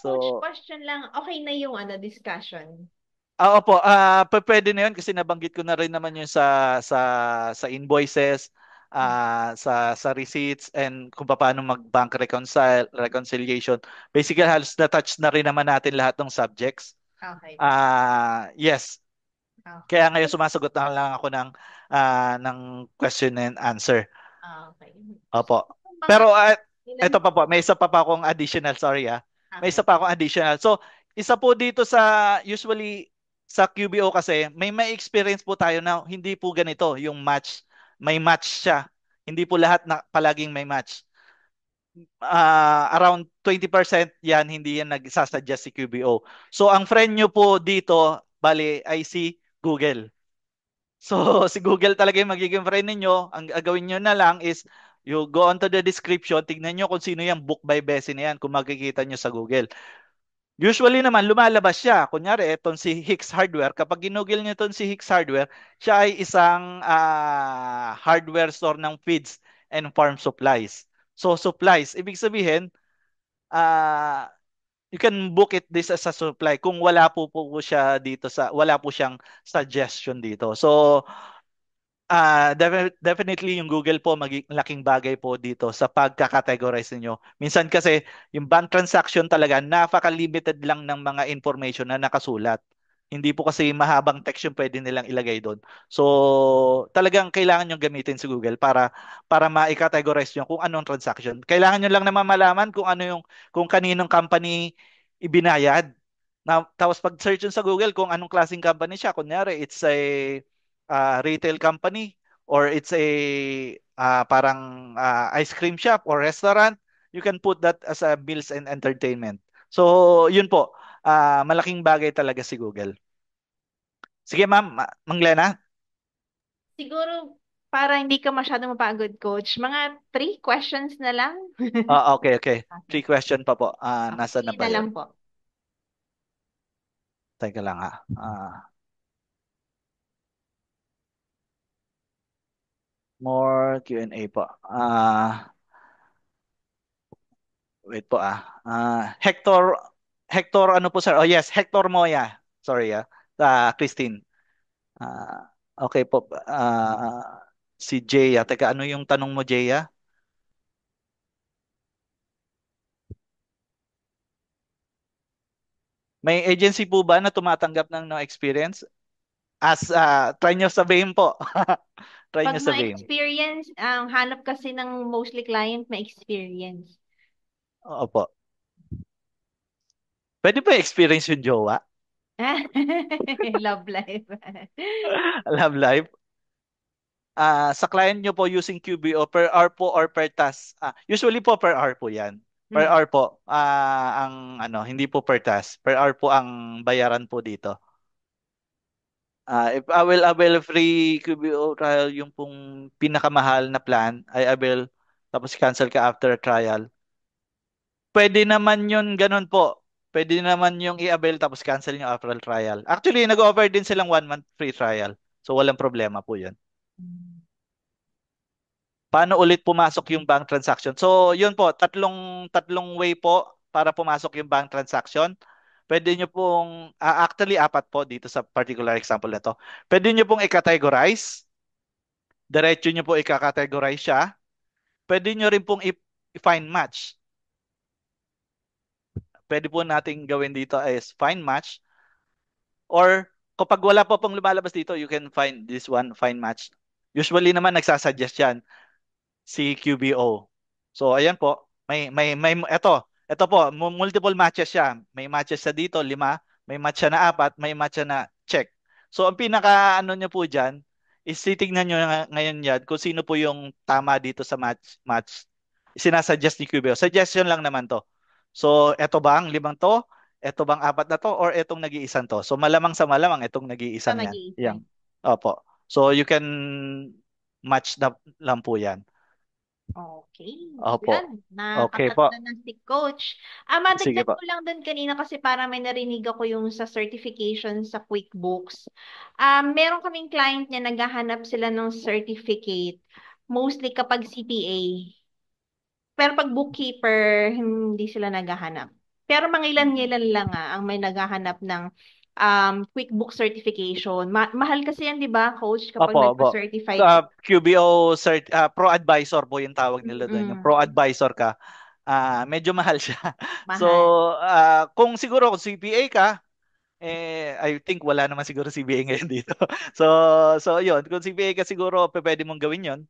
Pero coach, So, question lang, okay na yung discussion? opo, pwede na yun kasi nabanggit ko na rin naman yun sa invoices, sa receipts and kung paano mag-bank reconciliation. Basically, halos na-touch na rin naman natin lahat ng subjects. Okay. Yes. Okay. Kaya ngayon sumasagot na lang ako ng question and answer. Okay. Opo. Yung mga Pero ilan ito po? pa po, may isa pa akong additional, sorry ah. May isa Okay. pa akong additional. So, isa po dito sa usually sa QBO kasi may experience po tayo na hindi po ganito yung match. May match siya. Hindi po lahat na palaging may match. Around 20% yan, hindi yan nagsasuggest si QBO. So, ang friend nyo po dito, bali, ay si Google. So, si Google talaga yung magiging friend ninyo. Ang gagawin nyo na lang is you go onto the description, tignan nyo kung sino yung book by Bessie na yan kung makikita nyo sa Google. Usually naman, lumalabas siya. Kunyari, itong si Hicks Hardware. Kapag ginugol nyo itong si Hicks Hardware, siya ay isang hardware store ng feeds and farm supplies. So, supplies. Ibig sabihin, ah, you can book it this as a supply kung wala po siya dito wala po siyang suggestion dito. So, definitely yung Google po laking bagay po dito sa pagka-categorize niyo. Minsan kasi yung bank transaction talaga napaka-limited lang ng mga information na nakasulat. Hindi po kasi mahabang text yung pwede nilang ilagay doon. So, talagang kailangan yung gamitin si Google para ma-categorize nyo kung anong transaction. Kailangan nyo lang naman malaman kung kaninong company ibinayad. Tapos pag search yun sa Google kung anong klaseng company siya, kunyari it's a retail company or it's a parang ice cream shop or restaurant, you can put that as a meals and entertainment. So, yun po. Malaking bagay talaga si Google. Sige, ma'am. Mang Lena? Siguro, para hindi ka masyado mapagod, coach, mga 3 questions na lang. Okay, okay. Okay. Three question pa po. Okay, Nasaan na 3 ba na yun? lang po. Teka lang ha. More Q&A po. Wait po Hector, Hector ano po sir? Oh yes, Hector Moya. Sorry Christine. Okay po. Si Jaya. Teka, ano yung tanong mo, Jaya? May agency po ba na tumatanggap ng no experience? Try nyo sabihin po. Try Pag nyo sabihin. ma-experience, ang hanap kasi ng mostly client, ma-experience. Opo. Pwede ba experience yung jowa? Love life. Love life? Sa client nyo po using QBO per hour po or per task? Usually po per hour po yan. Per Hmm. hour po. Ang ano, hindi po per task. Per hour po ang bayaran po dito. If I will avail free QBO trial, yung pong pinakamahal na plan, I will tapos cancel ka after trial. Pwede naman yun, ganun po. Pwede naman yung i-avail tapos cancel yung after trial. Actually, nag-offer din silang 1 month free trial. So, walang problema po yun. Paano ulit pumasok yung bank transaction? So, yun po, tatlong way po para pumasok yung bank transaction. Pwede nyo pong, actually, apat po dito sa particular example na to. Pwede nyo pong i-categorize. Diretso nyo po i-categorize siya. Pwede nyo rin pong i-find match. Pwede po nating gawin dito is find match. Or kapag wala po pong lumalabas dito, you can find this one, find match. Usually naman nagsasuggest yan si QBO. So ayan po, may ito po, multiple matches siya. May matches sa dito, 5, may match siya na 4, may match siya na check. So ang pinaka ano niyo po diyan is titingnan niyo ngayon yan kung sino po yung tama dito sa match. Sinasuggest ni QBO. Suggestion lang naman to. So eto ba ang 5 to? Eto bang 4 na to or etong nag-iisang to? So malamang sa malamang itong Ito nag-iisang yan. nag-iisa. Yang. Opo. So you can match na lang po yan. Okay. Opo. Yan. Okay po. Nakatatlo na si coach. Sige Madagdag po. ko lang doon kanina kasi para may narinig ako yung sa certification sa QuickBooks. Meron kaming client niya, naghahanap sila ng certificate. Mostly kapag CPA. Pero pag bookkeeper, hindi sila naghahanap. Pero mangilan-ngilan lang ang may naghahanap ng QuickBooks certification. Mahal kasi yan, di ba, Coach, kapag Opo, opo. nagpa-certify ka. QBO Pro Advisor po yung tawag nila doon. Yung Pro Mm, Advisor ka, medyo mahal siya. So, mahal. kung siguro kung CPA ka, I think wala naman siguro CPA ngayon dito. So, yun. Kung CPA ka siguro, pwede mong gawin yun.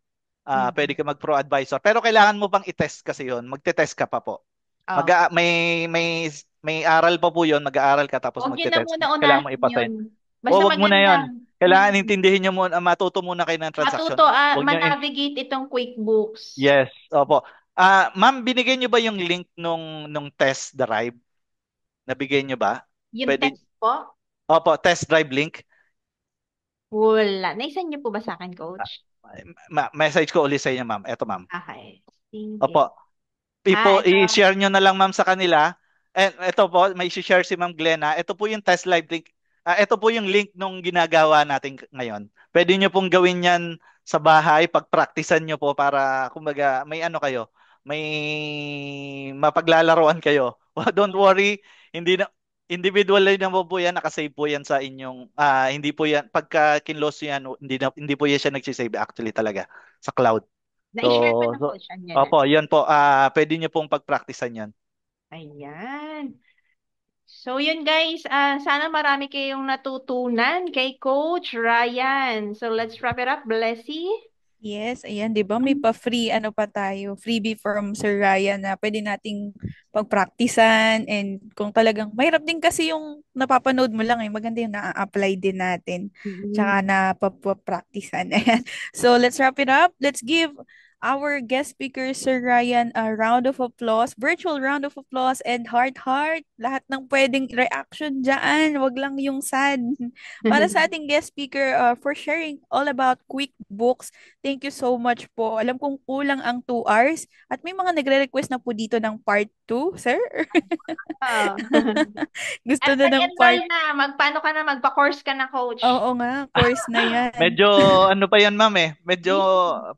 Pwede Mm. ka mag-pro advisor. Pero kailangan mo pang i-test kasi yun. Magte-test ka pa po. Mag Oh. may aral pa po yun. Mag-aaral ka tapos Huwag niyo na magte-test. muna Kailangan mo unahin ipasa yun. yun. O, Basta wag mo na maganda. yun. Kailangan Mm. intindihin nyo muna, matuto muna kayo ng transaction. Matuto, Wag nyo, manavigate itong QuickBooks. yes, opo. Ma'am, binigay nyo ba yung link nung test drive? Nabigay nyo ba? Yung Pwede, test po, opo, test drive link. wala. Naisan niyo po ba sa akin, Coach? Message ko ulit sa inyo, ma'am. Eto, ma'am. Okay. Sige. Opo. Ito. I-share nyo na lang, ma'am, sa kanila. And ito po, may share si Ma'am Glenna. Ito po yung test live link. Ito po yung link nung ginagawa natin ngayon. Pwede nyo pong gawin yan sa bahay, pag-practicean nyo po para, kumbaga, may ano kayo, may mapaglalaroan kayo. Don't worry, hindi na, individual na po yan, nakasave po yan sa inyong, hindi po yan, pagka kinlose yan, hindi po yan siya nagsisave actually talaga sa cloud. So, Na-share ko na, so Coach. Andyan na. opo, yun po. Pwede nyo pong pag-practicean yan. Ayan. So, yun guys. Sana marami kayong natutunan kay Coach Ryan. So, let's wrap it up. Blessy. Yes, ayan, 'di ba? May pa-free ano pa tayo, freebie from Sir Ryan na pwede nating pagpraktisan, and kung talagang mahirap din kasi yung napapanood mo lang, maganda yung na-apply din natin. Tsaka Mm. na papapraktisan. Ayan. So let's wrap it up. Let's give our guest speaker Sir Ryan a round of applause, virtual round of applause, and heart. Lahat ng pwedeng reaction diyan, wag lang yung sad. Para sa ating guest speaker, for sharing all about QuickBooks. Thank you so much po. Alam kong kulang ang 2 hours at may mga nagre-request na po dito ng part 2, sir. Oh. Gusto At na ng mag-enroll part. na. Magpaano ka na? Magpa-course ka na, Coach. Oo nga, course na yan. Medyo ano pa yan, ma'am eh. Busy.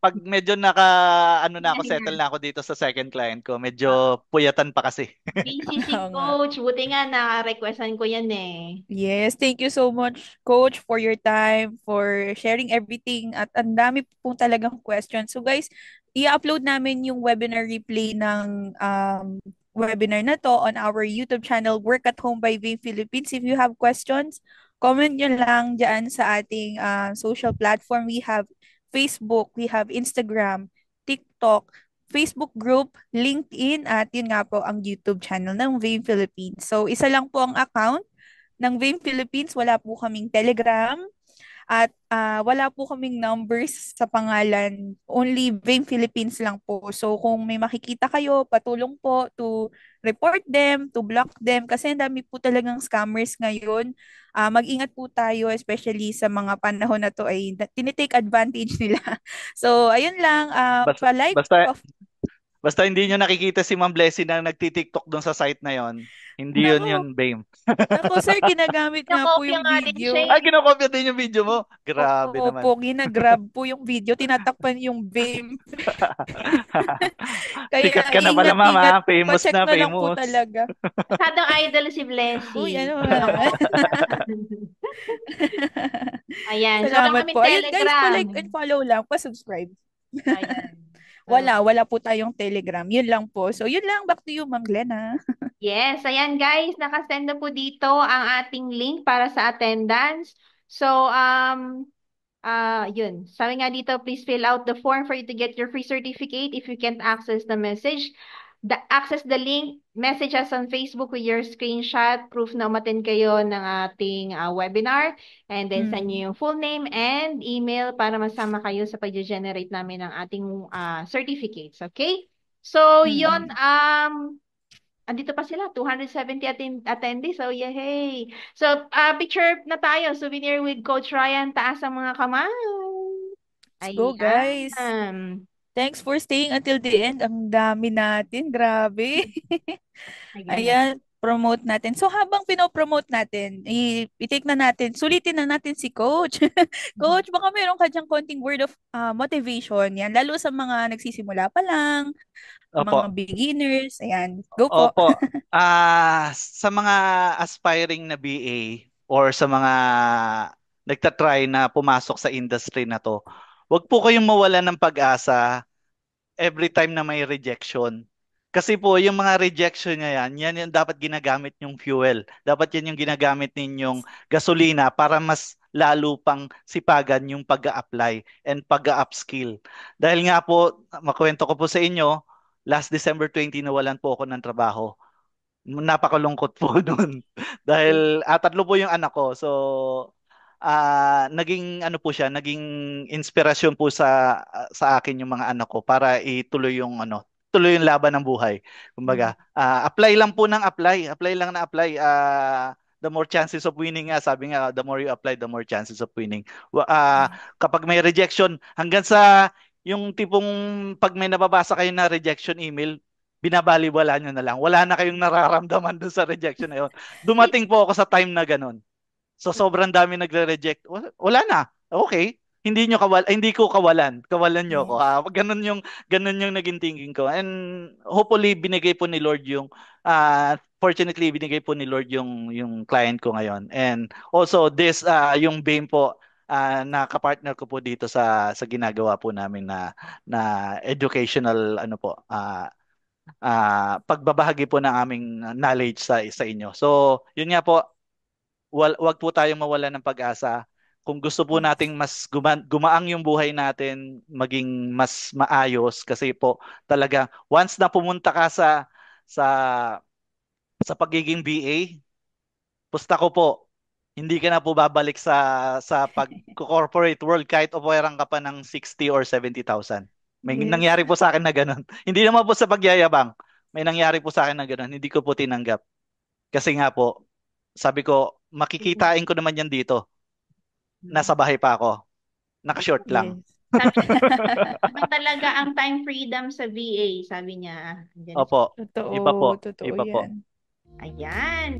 Pag medyo ano na ako, Yan, settle yan. na ako dito sa second client ko. Medyo puyatan pa kasi. Busy si Oo nga. Coach. Buti nga naka-requestan ko yan eh. Yes, thank you so much, Coach, for your time, for sharing everything. At ang dami po talagang questions. So guys, i-upload namin yung webinar replay ng webinar na to on our YouTube channel, Work at Home by Vim Philippines. If you have questions, comment nyo lang dyan sa ating social platform. We have Facebook, we have Instagram, TikTok, Facebook group, LinkedIn, at yun nga po ang YouTube channel ng Vim Philippines. So, isa lang po ang account ng Vim Philippines. Wala po kaming Telegram at wala po kaming numbers sa pangalan. Only Vim Philippines lang po. So kung may makikita kayo, patulong po to report them, to block them kasi ang dami po talagang scammers ngayon. Mag-ingat po tayo, especially sa mga panahon na to ay tinitake advantage nila. So ayun lang, Basta, pa-like, basta, basta hindi nyo nakikita si Ma'am Blessy na nagti-TikTok doon sa site na yon. Hindi yun nako, yun, BAME. nako sir, ginagamit nga po Nakopya yung nga din siya video. eh. Kinokopya din yung video mo. Grabe naman. Opo, ginagrab po yung video, tinatakpan yung BIM. Kaya Sikat ka na pala, ma'am, ingat-ingat, Famous pa-check na, na lang po famous. talaga. Masyadong idol si Blessy. Uy, ano ba? Nakopya. Ayan. So, wala Salamat kaming po. Ayun guys, Telegram. pa-like and follow lang, pa-subscribe. Ayan. Wala po tayong Telegram. Yun lang po. So, yun lang. Back to you, Ma'am Glenna. Yes, ayan guys, nakasend na po dito ang ating link para sa attendance. So, yun. Sabi nga dito, please fill out the form for you to get your free certificate. If you can't access the message, access the link, message us on Facebook with your screenshot, proof na umattend kayo ng ating webinar, and then send nyo yung full name and email para masama kayo sa pag-generate namin ng ating certificates. Okay? So, yun, andito pa sila, 270 attendees. So, yay! So, picture na tayo. Souvenir with Coach Ryan. Taas ang mga kamay. Let's go, guys. Ayan. Thanks for staying until the end. Ang dami natin. Grabe. Ayan, promote natin. So, habang pinopromote natin, i-take na natin, sulitin na natin si Coach. Coach, baka meron ka dyang konting word of motivation. Yan, lalo sa mga nagsisimula pa lang, Opo. mga beginners. Ayan, go po. Opo. Sa mga aspiring na BA or sa mga nagtatry na pumasok sa industry na to, wag po kayong mawala ng pag-asa every time na may rejection. Kasi po, yung mga rejection niya yan yung dapat ginagamit yung fuel. Dapat yan yung ginagamit ninyong gasolina para mas lalo pang sipagan yung pag-a-apply and pag-a-upskill. Dahil nga po, makwento ko po sa inyo, last December 20 nawalan po ako ng trabaho. Napakalungkot po nun. Dahil tatlo po yung anak ko. So, naging ano po siya, naging inspirasyon po sa akin yung mga anak ko para ituloy yung tuloy yung laban ng buhay. Kumbaga, apply lang po ng apply, apply lang na apply. The more chances of winning nga, sabi nga, the more you apply, the more chances of winning. Kapag may rejection, hanggang sa yung tipong pag may nababasa kayo na rejection email, binabaliwala nyo na lang. Wala na kayong nararamdaman dun sa rejection na yun. Dumating po ako sa time na ganun. So sobrang dami nagre-reject. Wala na. Okay. Hindi ko kawalan. Kawalan niyo ako. Yes. Ganun yung naging thinking ko. And hopefully binigay po ni Lord yung fortunately binigay po ni Lord yung client ko ngayon. And also this yung BAME po na kapartner ko po dito sa ginagawa po namin na educational pagbabahagi po ng aming knowledge sa inyo. So, yun nga po, wag po tayong mawalan ng pag-asa. Kung gusto po Yes. nating mas gumaang yung buhay natin, maging mas maayos kasi po talaga once na pumunta ka sa sa pagiging BA, pusta ko po, hindi ka na po babalik sa pag-corporate world kahit operang ka pa ng 60 or 70,000. May Yes. nangyari po sa akin na ganun. Hindi naman po sa pagyayabang. May nangyari po sa akin na ganun. Hindi ko po tinanggap. Kasi nga po, sabi ko, makikitain ko naman yan dito. Nasa bahay pa ako. Naka-short lang. Yes. Sabi, iba talaga ang time freedom sa VA, sabi niya. Ganun. Opo. Iba po. Totoo Iba po. yan. Ayan.